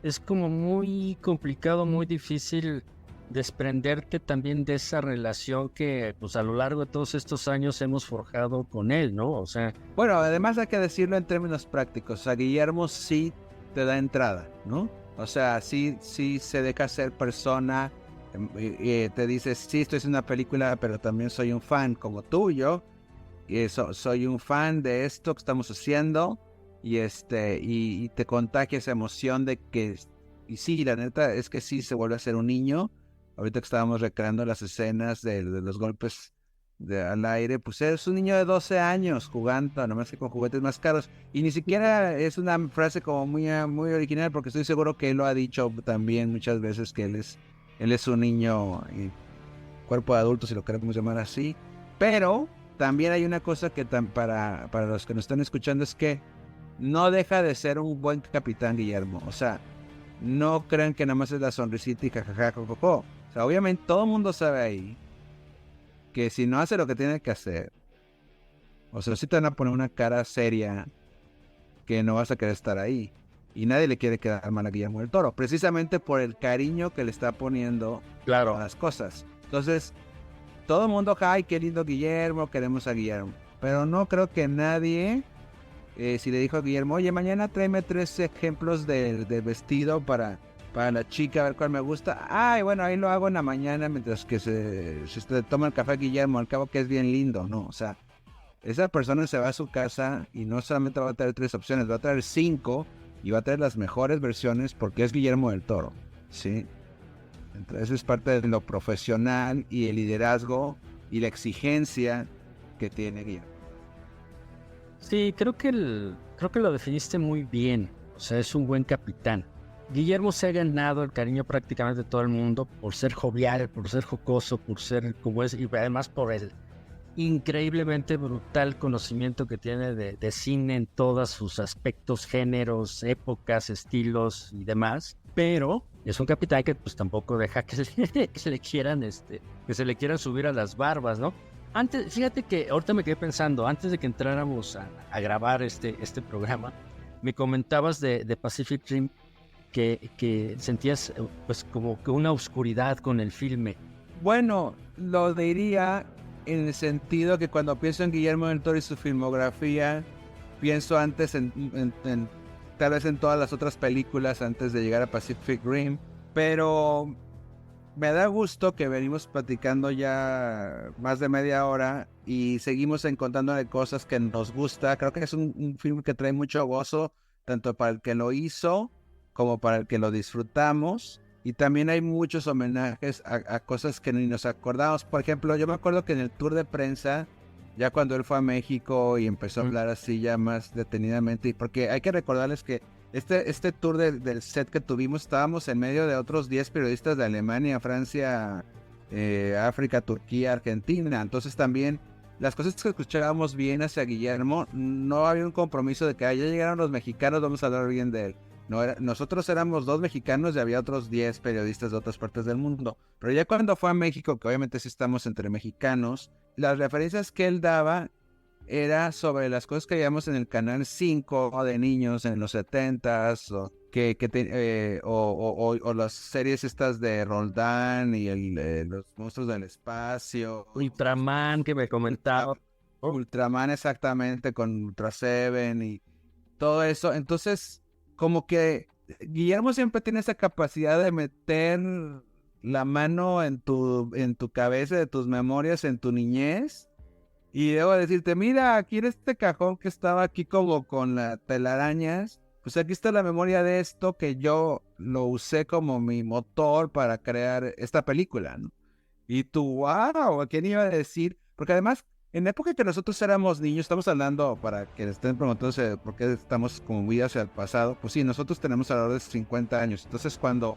es como muy complicado, muy difícil desprenderte también de esa relación que pues a lo largo de todos estos años hemos forjado con él, ¿no? O sea,
Bueno, además hay que decirlo en términos prácticos. O sea, Guillermo sí te da entrada, ¿no? O sea, sí se deja ser persona. Te dice, sí, estoy haciendo una película, pero también soy un fan como tú y yo. Y soy un fan de esto que estamos haciendo. Y te contagia esa emoción de que... Y sí, la neta es que sí se vuelve a ser un niño. Ahorita que estábamos recreando las escenas de los golpes al aire, pues es un niño de 12 años jugando, nomás que con juguetes más caros. Y ni siquiera es una frase como muy, muy original, porque estoy seguro que él lo ha dicho también muchas veces, que él es un niño y cuerpo de adulto, si lo queremos llamar así. Pero también hay una cosa que para los que nos están escuchando, es que no deja de ser un buen capitán Guillermo. O sea, no crean que nada más es la sonrisita y jajaja, jojojo. O sea, obviamente todo el mundo sabe ahí que si no hace lo que tiene que hacer, o sea, sí te van a poner una cara seria que no vas a querer estar ahí. Y nadie le quiere quedar mal a Guillermo del Toro, precisamente por el cariño que le está poniendo
claro,
a las cosas. Entonces, todo el mundo, ay, qué lindo Guillermo, queremos a Guillermo. Pero no creo que nadie, si le dijo a Guillermo, oye, mañana tráeme 3 ejemplos de vestido para la chica, a ver cuál me gusta. Ay, bueno, ahí lo hago en la mañana mientras que se toma el café Guillermo, al cabo que es bien lindo, ¿no? O sea, esa persona se va a su casa y no solamente va a traer 3 opciones, va a traer 5 y va a traer las mejores versiones porque es Guillermo del Toro, ¿sí? Entonces es parte de lo profesional y el liderazgo y la exigencia que tiene Guillermo.
sí, creo que lo definiste muy bien. O sea, es un buen capitán. Guillermo se ha ganado el cariño prácticamente de todo el mundo por ser jovial, por ser jocoso, por ser como es, y además por el increíblemente brutal conocimiento que tiene de cine en todos sus aspectos, géneros, épocas, estilos y demás. Pero es un capitán que pues tampoco deja que le quieran, que se le quieran subir a las barbas, ¿no? Antes, fíjate que ahorita me quedé pensando, antes de que entráramos a grabar este programa, me comentabas de Pacific Rim que sentías pues como que una oscuridad con el filme.
Bueno, lo diría en el sentido que cuando pienso en Guillermo del Toro y su filmografía, pienso antes tal vez en todas las otras películas antes de llegar a Pacific Rim, pero me da gusto que venimos platicando ya más de media hora y seguimos encontrándole cosas que nos gusta. Creo que es un film que trae mucho gozo, tanto para el que lo hizo como para el que lo disfrutamos. Y también hay muchos homenajes a cosas que ni nos acordamos. Por ejemplo, yo me acuerdo que en el tour de prensa, ya cuando él fue a México y empezó a hablar así ya más detenidamente, porque hay que recordarles que este tour del set que tuvimos, estábamos en medio de otros 10 periodistas de Alemania, Francia, África, Turquía, Argentina. Entonces también las cosas que escuchábamos bien hacia Guillermo, no había un compromiso de que ya llegaron los mexicanos, vamos a hablar bien de él. No nosotros éramos 2 mexicanos y había otros 10 periodistas de otras partes del mundo. Pero ya cuando fue a México, que obviamente sí estamos entre mexicanos, las referencias que él daba era sobre las cosas que veíamos en el Canal 5 de niños en los 70s, o las series estas de Roldán y los monstruos del espacio.
Ultraman que me comentaba.
Ultraman exactamente, con Ultra Seven y todo eso. Entonces, como que Guillermo siempre tiene esa capacidad de meter la mano en tu cabeza, de tus memorias, en tu niñez. Y debo decirte, mira, aquí en este cajón que estaba aquí como con las telarañas, pues aquí está la memoria de esto que yo lo usé como mi motor para crear esta película, ¿no? Y tú, wow, ¿a quién iba a decir? Porque además, en la época que nosotros éramos niños, estamos hablando, para que estén preguntándose por qué estamos como muy hacia el pasado, pues sí, nosotros tenemos alrededor de 50 años. Entonces, cuando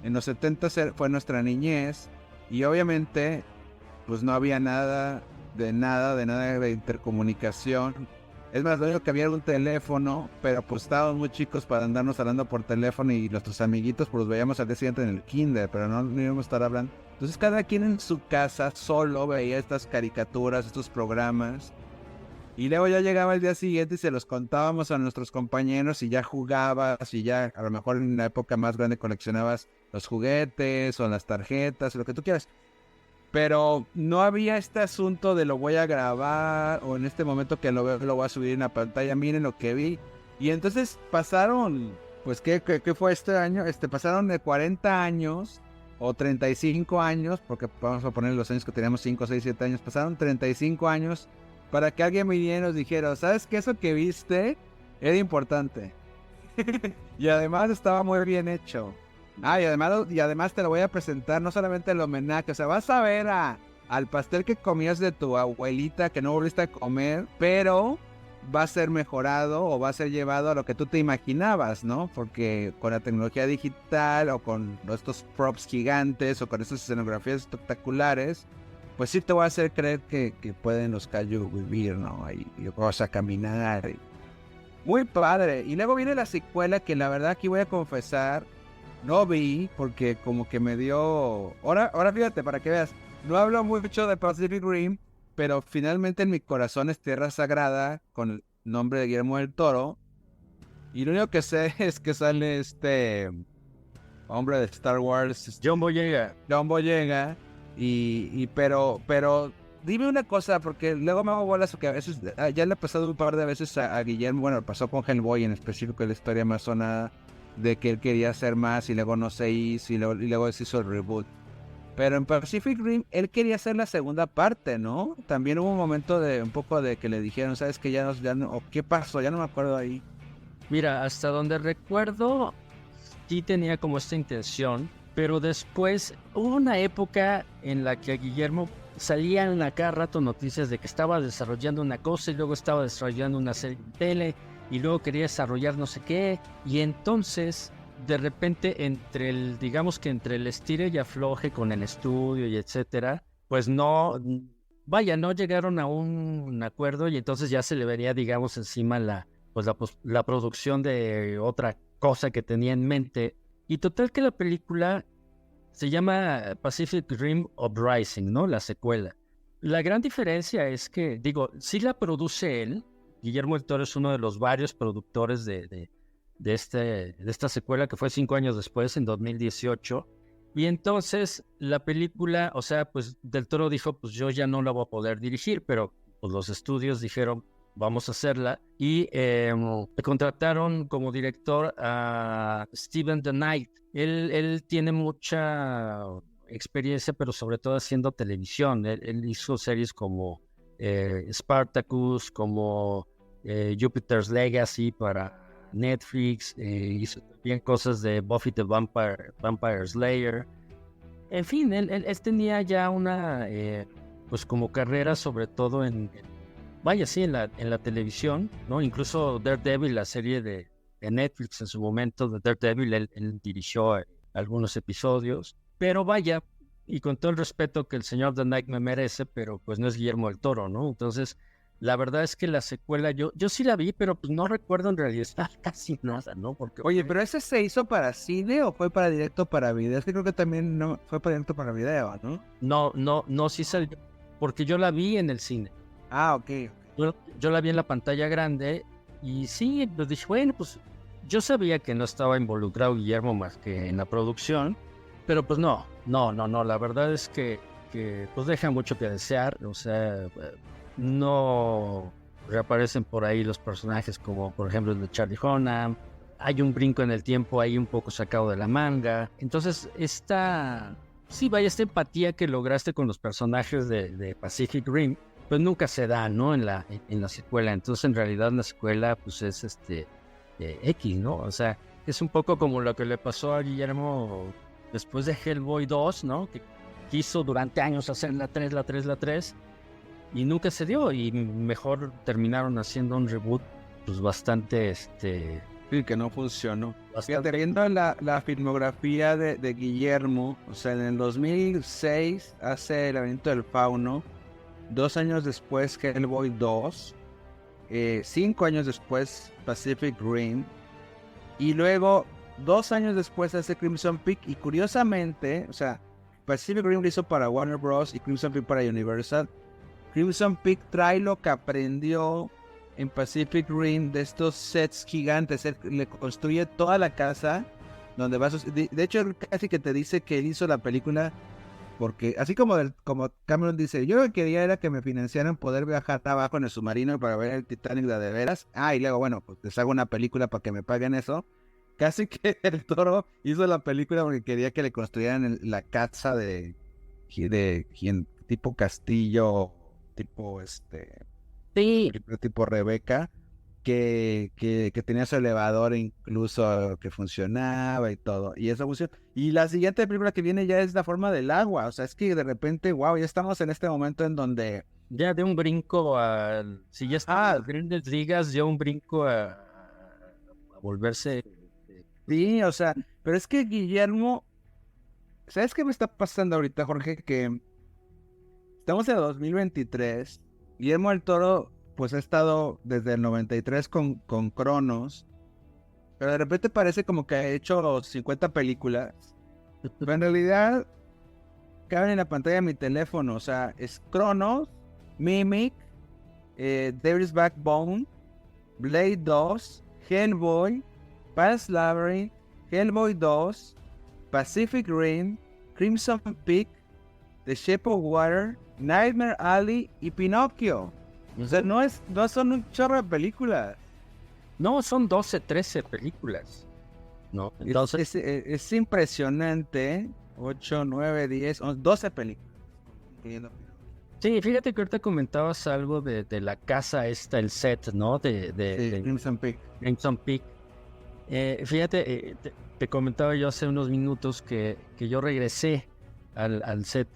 en los 70 fue nuestra niñez, y obviamente, pues no había nada de intercomunicación. Es más, lo único que había era un teléfono, pero pues estábamos muy chicos para andarnos hablando por teléfono y nuestros amiguitos pues los veíamos al día siguiente en el kinder, pero no íbamos a estar hablando. Entonces cada quien en su casa solo veía estas caricaturas, estos programas, y luego ya llegaba el día siguiente y se los contábamos a nuestros compañeros y ya jugabas y ya a lo mejor en la época más grande coleccionabas los juguetes o las tarjetas, lo que tú quieras. Pero no había este asunto de lo voy a grabar o en este momento que lo veo lo voy a subir en la pantalla, miren lo que vi. Y entonces pasaron, pues ¿qué fue este año? Pasaron de 40 años o 35 años, porque vamos a poner los años que teníamos 5, 6, 7 años, pasaron 35 años para que alguien viniera y nos dijera, ¿sabes qué? Eso que viste era importante. Y además estaba muy bien hecho. Y además te lo voy a presentar, no solamente el homenaje, o sea, vas a ver al pastel que comías de tu abuelita que no volviste a comer, pero va a ser mejorado o va a ser llevado a lo que tú te imaginabas, ¿no? Porque con la tecnología digital o con estos props gigantes o con estas escenografías espectaculares, pues sí te voy a hacer creer que pueden los Kaiju vivir, ¿no? Y vas a caminar. Muy padre. Y luego viene la secuela que la verdad aquí voy a confesar, no vi porque como que me dio... Ahora fíjate, para que veas, no hablo mucho de Pacific Rim, pero finalmente en mi corazón es Tierra Sagrada con el nombre de Guillermo del Toro. Y lo único que sé es que sale este hombre de Star Wars,
John Boyega.
Pero dime una cosa, porque luego me hago bolas, porque a veces ya le ha pasado un par de veces a Guillermo, bueno, pasó con Hellboy en específico, la historia más sonada de que él quería hacer más y luego no se hizo y luego se hizo el reboot. Pero en Pacific Rim él quería hacer la segunda parte, ¿no? También hubo un momento de un poco de que le dijeron, ¿sabes qué? Ya no, o ¿qué pasó? Ya no me acuerdo ahí.
Mira, hasta donde recuerdo, sí tenía como esta intención, pero después hubo una época en la que a Guillermo salían a cada rato noticias de que estaba desarrollando una cosa y luego estaba desarrollando una serie de tele y luego quería desarrollar no sé qué, y entonces de repente entre el estire y afloje con el estudio y etcétera, pues no llegaron a un acuerdo y entonces ya se le vería, digamos, encima la producción de otra cosa que tenía en mente. Y total que la película se llama Pacific Rim Uprising, ¿no? La secuela. La gran diferencia es que, sí la produce él. Guillermo del Toro es uno de los varios productores de esta secuela que fue 5 años después, en 2018. Y entonces la película, o sea, pues del Toro dijo, pues yo ya no la voy a poder dirigir, pero pues los estudios dijeron, vamos a hacerla. Y contrataron como director a Steven the Knight. Él tiene mucha experiencia, pero sobre todo haciendo televisión. Él hizo series como Spartacus, como Jupiter's Legacy para Netflix, hizo también cosas de Buffy the Vampire Slayer. En fin, él tenía ya una pues como carrera, sobre todo en la televisión, ¿no? Incluso Daredevil, la serie de Netflix en su momento de Daredevil, él dirigió algunos episodios, pero vaya, y con todo el respeto que el señor The Knight me merece, pero pues no es Guillermo del Toro, ¿no? Entonces, la verdad es que la secuela, yo sí la vi, pero pues no recuerdo en realidad casi nada, ¿no? Porque,
oye, ¿pero ese se hizo para cine o fue para directo para video? Es que creo que también no fue para directo para video, ¿no?
No, sí salió, porque yo la vi en el cine.
Ah, ok.
Yo la vi en la pantalla grande y sí, pues dije, bueno, pues yo sabía que no estaba involucrado Guillermo más que en la producción, pero pues no, la verdad es que pues deja mucho que desear, o sea, no reaparecen por ahí los personajes como por ejemplo el de Charlie Hunnam, hay un brinco en el tiempo ahí un poco sacado de la manga, entonces esta empatía que lograste con los personajes de Pacific Rim, pues nunca se da, ¿no? En la secuela. Entonces, en realidad, la secuela, pues es X, ¿no? O sea, es un poco como lo que le pasó a Guillermo después de Hellboy 2, ¿no? Que quiso durante años hacer la 3, y nunca se dio. Y mejor terminaron haciendo un reboot, pues bastante,
Sí, que no funcionó.
Bastante...
Fíjate, viendo la filmografía de Guillermo, o sea, en el 2006 hace El laberinto del fauno, 2 años después Hellboy 2, 5 años después Pacific Rim, y luego 2 años después hace Crimson Peak, y curiosamente, o sea, Pacific Rim lo hizo para Warner Bros. Y Crimson Peak para Universal. Crimson Peak trae lo que aprendió en Pacific Rim de estos sets gigantes, él le construye toda la casa, donde de hecho, él casi que te dice que él hizo la película porque, así como Cameron dice, yo lo que quería era que me financiaran poder viajar abajo en el submarino para ver el Titanic de veras. Y luego, bueno, pues les hago una película para que me paguen eso. Casi que el Toro hizo la película porque quería que le construyeran la casa de tipo castillo, tipo
Sí,
tipo Rebeca, que tenía su elevador incluso que funcionaba y todo. Y eso funcionó. Y la siguiente película que viene ya es La forma del agua. O sea, es que de repente, wow, ya estamos en este momento en donde...
ya de un brinco a... Si ya está en las grandes ligas, ya un brinco a volverse...
Sí, o sea, pero es que Guillermo... ¿Sabes qué me está pasando ahorita, Jorge? Que estamos en 2023. Guillermo del Toro, pues ha estado desde el 93 con Cronos. Pero de repente parece como que ha hecho 50 películas. Pero en realidad caben en la pantalla de mi teléfono. O sea, es Cronos, Mimic, Devil's Backbone, Blade 2, Hellboy, Pan's Labyrinth, Hellboy 2, Pacific Rim, Crimson Peak, The Shape of Water, Nightmare Alley y Pinocchio. O sea, no son un chorro de películas.
No, son 12, 13 películas. No, entonces...
Es impresionante. 8, 9, 10, 12 películas.
Sí, fíjate que ahorita comentabas algo de la casa esta, el set, ¿no? De
Crimson Peak.
Crimson Peak. Fíjate, te comentaba yo hace unos minutos que yo regresé al set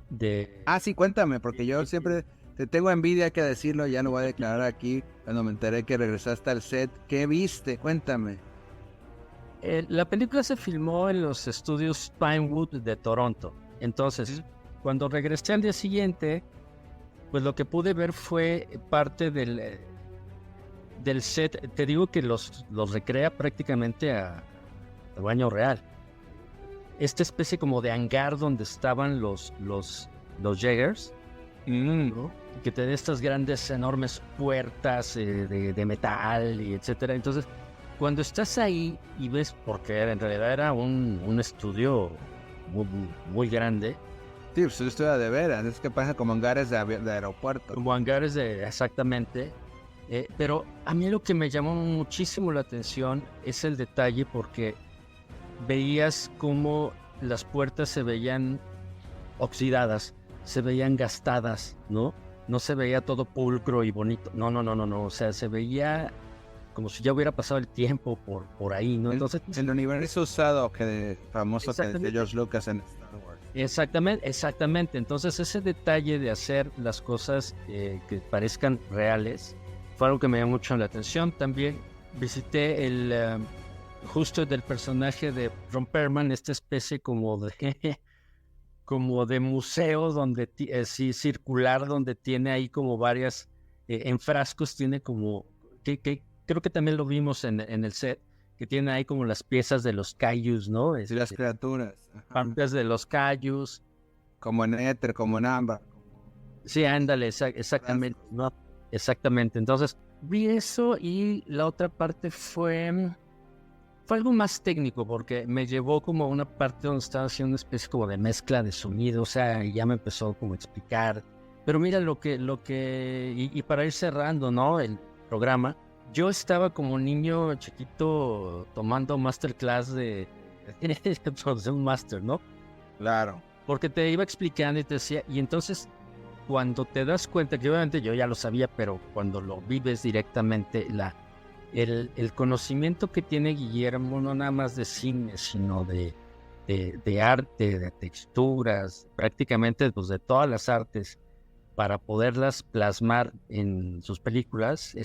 de...
Sí, cuéntame, porque yo siempre te tengo envidia, que decirlo, ya lo voy a declarar aquí, cuando me enteré que regresaste al set. ¿Qué viste? Cuéntame.
La película se filmó en los estudios Pinewood de Toronto. Entonces, cuando regresé al día siguiente, pues lo que pude ver fue parte del set. Te digo que los recrea prácticamente a tamaño real. Esta especie como de hangar donde estaban los Jaegers, ¿no? Que te da estas grandes, enormes puertas de metal y etcétera. Entonces, cuando estás ahí y ves, porque en realidad era un estudio muy, muy grande.
Sí, pues el estudio de veras, es que pasa como hangares de aeropuerto.
Como hangares exactamente. Pero a mí lo que me llamó muchísimo la atención es el detalle, porque veías cómo las puertas se veían oxidadas, se veían gastadas, ¿no? No se veía todo pulcro y bonito. No. O sea, se veía como si ya hubiera pasado el tiempo por ahí, ¿no? Entonces,
el universo usado famoso que decía George Lucas en Star Wars.
Exactamente. Entonces, ese detalle de hacer las cosas que parezcan reales fue algo que me llamó mucho la atención. También visité justo del personaje de Ron Perlman, esta especie como de museo donde circular, donde tiene ahí como varias en frascos, tiene como que creo que también lo vimos en el set, que tiene ahí como las piezas de los kaijus, ¿no?
Y las criaturas.
Partes de los kaijus.
Como en Éter, como en Ámbar.
Sí, ándale, exactamente, ¿no? Exactamente. Entonces, vi eso, y la otra parte fue algo más técnico, porque me llevó como a una parte donde estaba haciendo una especie como de mezcla de sonido, o sea, ya me empezó como a explicar. Pero mira y para ir cerrando, ¿no? El programa, yo estaba como niño chiquito tomando masterclass de un máster, ¿no?
Claro.
Porque te iba explicando y te decía, y entonces cuando te das cuenta, que obviamente yo ya lo sabía, pero cuando lo vives directamente, el conocimiento que tiene Guillermo, no nada más de cine, sino de arte, de texturas, prácticamente pues, de todas las artes, para poderlas plasmar en sus películas,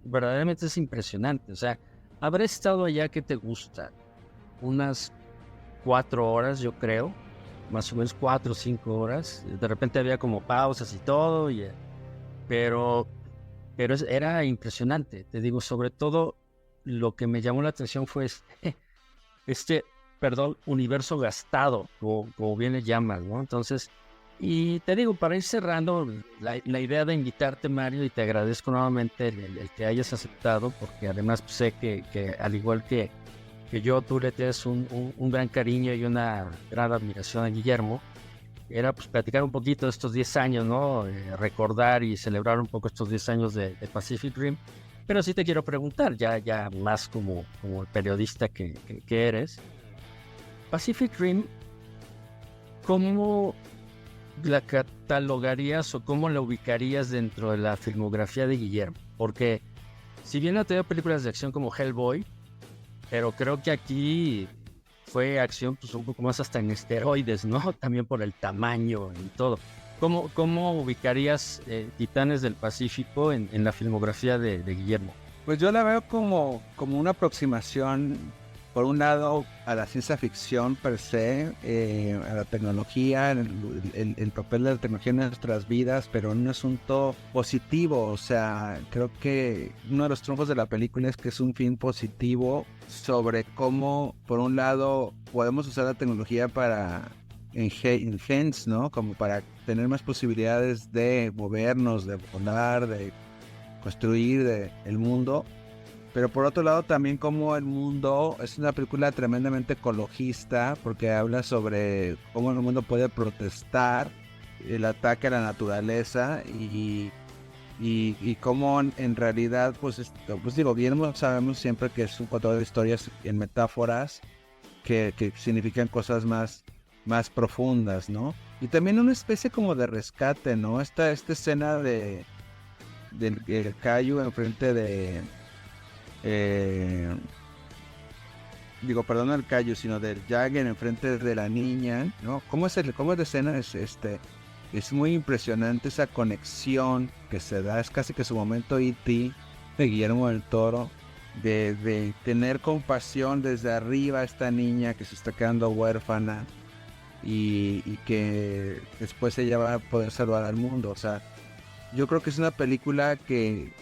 verdaderamente es impresionante. O sea, habré estado allá, que te gusta, unas 4 horas, yo creo, más o menos 4 o 5 horas. De repente había como pausas y todo, pero era impresionante. Te digo, sobre todo lo que me llamó la atención fue este universo gastado, como bien le llaman, ¿no? Entonces, y te digo, para ir cerrando, la idea de invitarte, Mario, y te agradezco nuevamente el que hayas aceptado, porque además sé que al igual que tú le tienes un gran cariño y una gran admiración a Guillermo, era pues platicar un poquito de estos 10 años, ¿no? Recordar y celebrar un poco estos 10 años de Pacific Rim. Pero sí te quiero preguntar, ya más como el periodista que eres, Pacific Rim, ¿cómo la catalogarías o cómo la ubicarías dentro de la filmografía de Guillermo? Porque si bien ha tenido películas de acción como Hellboy, pero creo que aquí fue acción pues un poco más hasta en esteroides, ¿no? También por el tamaño y todo. ¿Cómo ubicarías Titanes del Pacífico en la filmografía de Guillermo?
Pues yo la veo como una aproximación, por un lado, a la ciencia ficción per se, a la tecnología, el papel de la tecnología en nuestras vidas, pero en un asunto positivo. O sea, creo que uno de los triunfos de la película es que es un film positivo sobre cómo, por un lado, podemos usar la tecnología para enhance, ¿no? Como para tener más posibilidades de movernos, de volar, de construir el mundo. Pero por otro lado también como el mundo es una película tremendamente ecologista, porque habla sobre cómo el mundo puede protestar el ataque a la naturaleza y cómo en realidad pues digo, Guillermo sabemos siempre que es un contador de historias en metáforas que significan cosas más profundas, ¿no? Y también una especie como de rescate, ¿no? Esta escena del Caillou enfrente de... no el Caillou, sino del Jagger enfrente de la niña, ¿no? ¿Cómo es la escena? Es muy impresionante esa conexión que se da, es casi que su momento E.T. de Guillermo del Toro, de tener compasión desde arriba a esta niña que se está quedando huérfana y que después ella va a poder salvar al mundo. O sea, yo creo que es una película que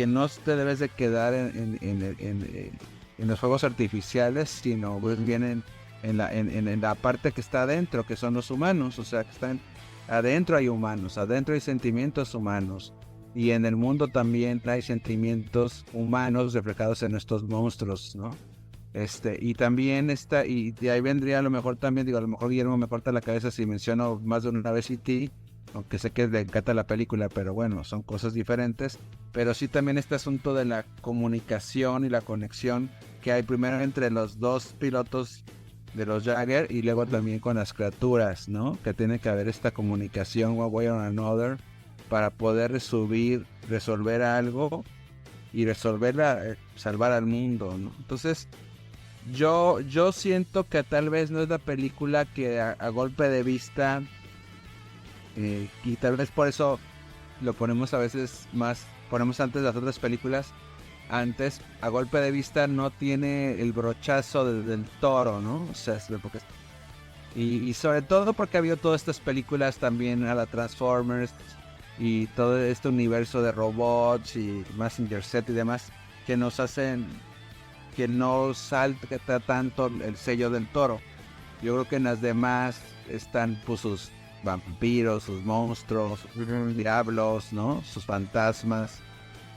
no te debes de quedar en los fuegos artificiales, sino pues bien en la parte que está adentro, que son los humanos. O sea, que están adentro, hay humanos, adentro hay sentimientos humanos, y en el mundo también hay sentimientos humanos reflejados en estos monstruos, ¿no? Y también y de ahí vendría a lo mejor también, digo, a lo mejor Guillermo me corta la cabeza si menciono más de una vez E.T., aunque sé que le encanta la película, pero bueno, son cosas diferentes. Pero sí también este asunto de la comunicación y la conexión que hay primero entre los dos pilotos de los Jagger y luego también con las criaturas, ¿no? Que tiene que haber esta comunicación one way or another para poder resolver algo y salvar al mundo, ¿no? Entonces yo siento que tal vez no es la película que a golpe de vista... y tal vez por eso lo ponemos a veces ponemos antes las otras películas, antes a golpe de vista no tiene el brochazo del Toro, ¿no? O sea, y sobre todo porque ha habido todas estas películas también a la Transformers y todo este universo de robots y Mazinger Z y demás que nos hacen que no salta tanto el sello del Toro. Yo creo que en las demás están pues sus vampiros, sus monstruos, sus diablos, ¿no? Sus fantasmas,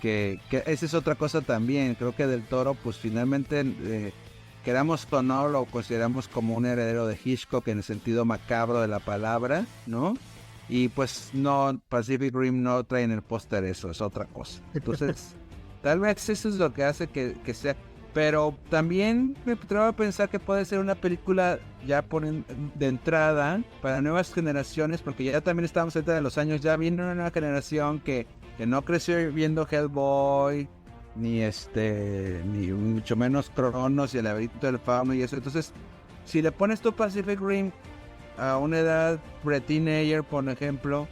que esa es otra cosa también. Creo que del Toro, pues finalmente, queramos o no, lo consideramos como un heredero de Hitchcock en el sentido macabro de la palabra, ¿no? Y pues no, Pacific Rim no trae en el póster eso, es otra cosa. Entonces, tal vez eso es lo que hace que sea... Pero también me atrevo a pensar que puede ser una película ya de entrada para nuevas generaciones, porque ya también estamos cerca de los años, ya viene una nueva generación que no creció viendo Hellboy, ni mucho menos Cronos y el laberinto del fauno y eso. Entonces, si le pones tu Pacific Rim a una edad pre-teenager, por ejemplo,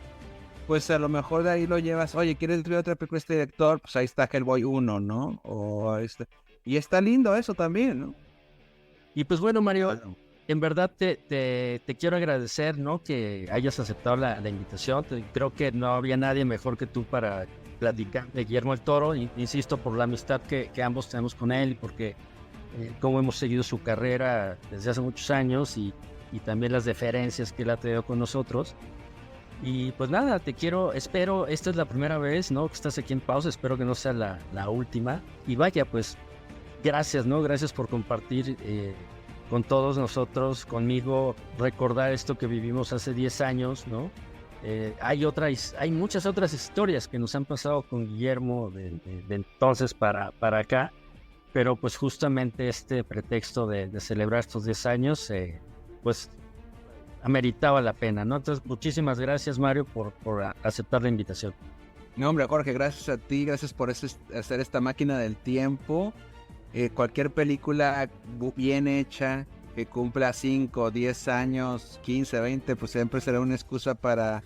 pues a lo mejor de ahí lo llevas, oye, ¿quieres ver otra película de este director? Pues ahí está Hellboy 1, ¿no? Y está lindo eso también, ¿no?
Y pues bueno, Mario, en verdad te quiero agradecer, ¿no? Que hayas aceptado la invitación. Creo que no había nadie mejor que tú para platicar de Guillermo del Toro. Insisto, por la amistad que ambos tenemos con él y porque cómo hemos seguido su carrera desde hace muchos años y también las deferencias que él ha tenido con nosotros. Y pues nada, espero, esta es la primera vez, ¿no? Que estás aquí en Pausa, espero que no sea la última. Y vaya, pues... gracias, ¿no? Gracias por compartir con todos nosotros, conmigo, recordar esto que vivimos hace 10 años, ¿no? Hay muchas otras historias que nos han pasado con Guillermo de entonces para acá, pero pues justamente este pretexto de celebrar estos 10 años, pues ameritaba la pena, ¿no? Entonces, muchísimas gracias, Mario, por aceptar la invitación.
No, hombre, Jorge, gracias a ti, gracias por hacer esta máquina del tiempo. Cualquier película bien hecha, que cumpla 5, 10 años, 15, 20, pues siempre será una excusa para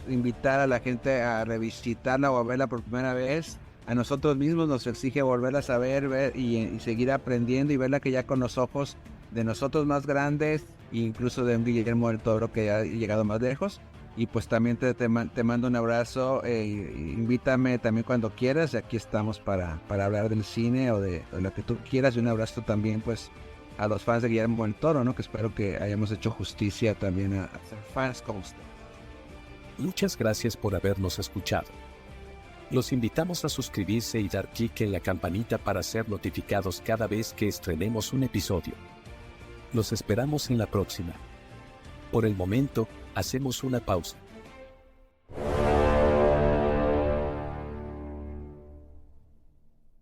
invitar a la gente a revisitarla o a verla por primera vez. A nosotros mismos nos exige volverla a saber, ver y seguir aprendiendo y verla que ya con los ojos de nosotros más grandes, incluso de un Guillermo del Toro que ha llegado más lejos. Y pues también te mando un abrazo, invítame también cuando quieras, y aquí estamos para hablar del cine o de lo que tú quieras. Y un abrazo también pues a los fans de Guillermo del Toro, ¿no? Que espero que hayamos hecho justicia también a ser fans como usted.
Muchas gracias por habernos escuchado. Los invitamos a suscribirse y dar clic en la campanita para ser notificados cada vez que estrenemos un episodio. Los esperamos en la próxima. Por el momento, hacemos una pausa.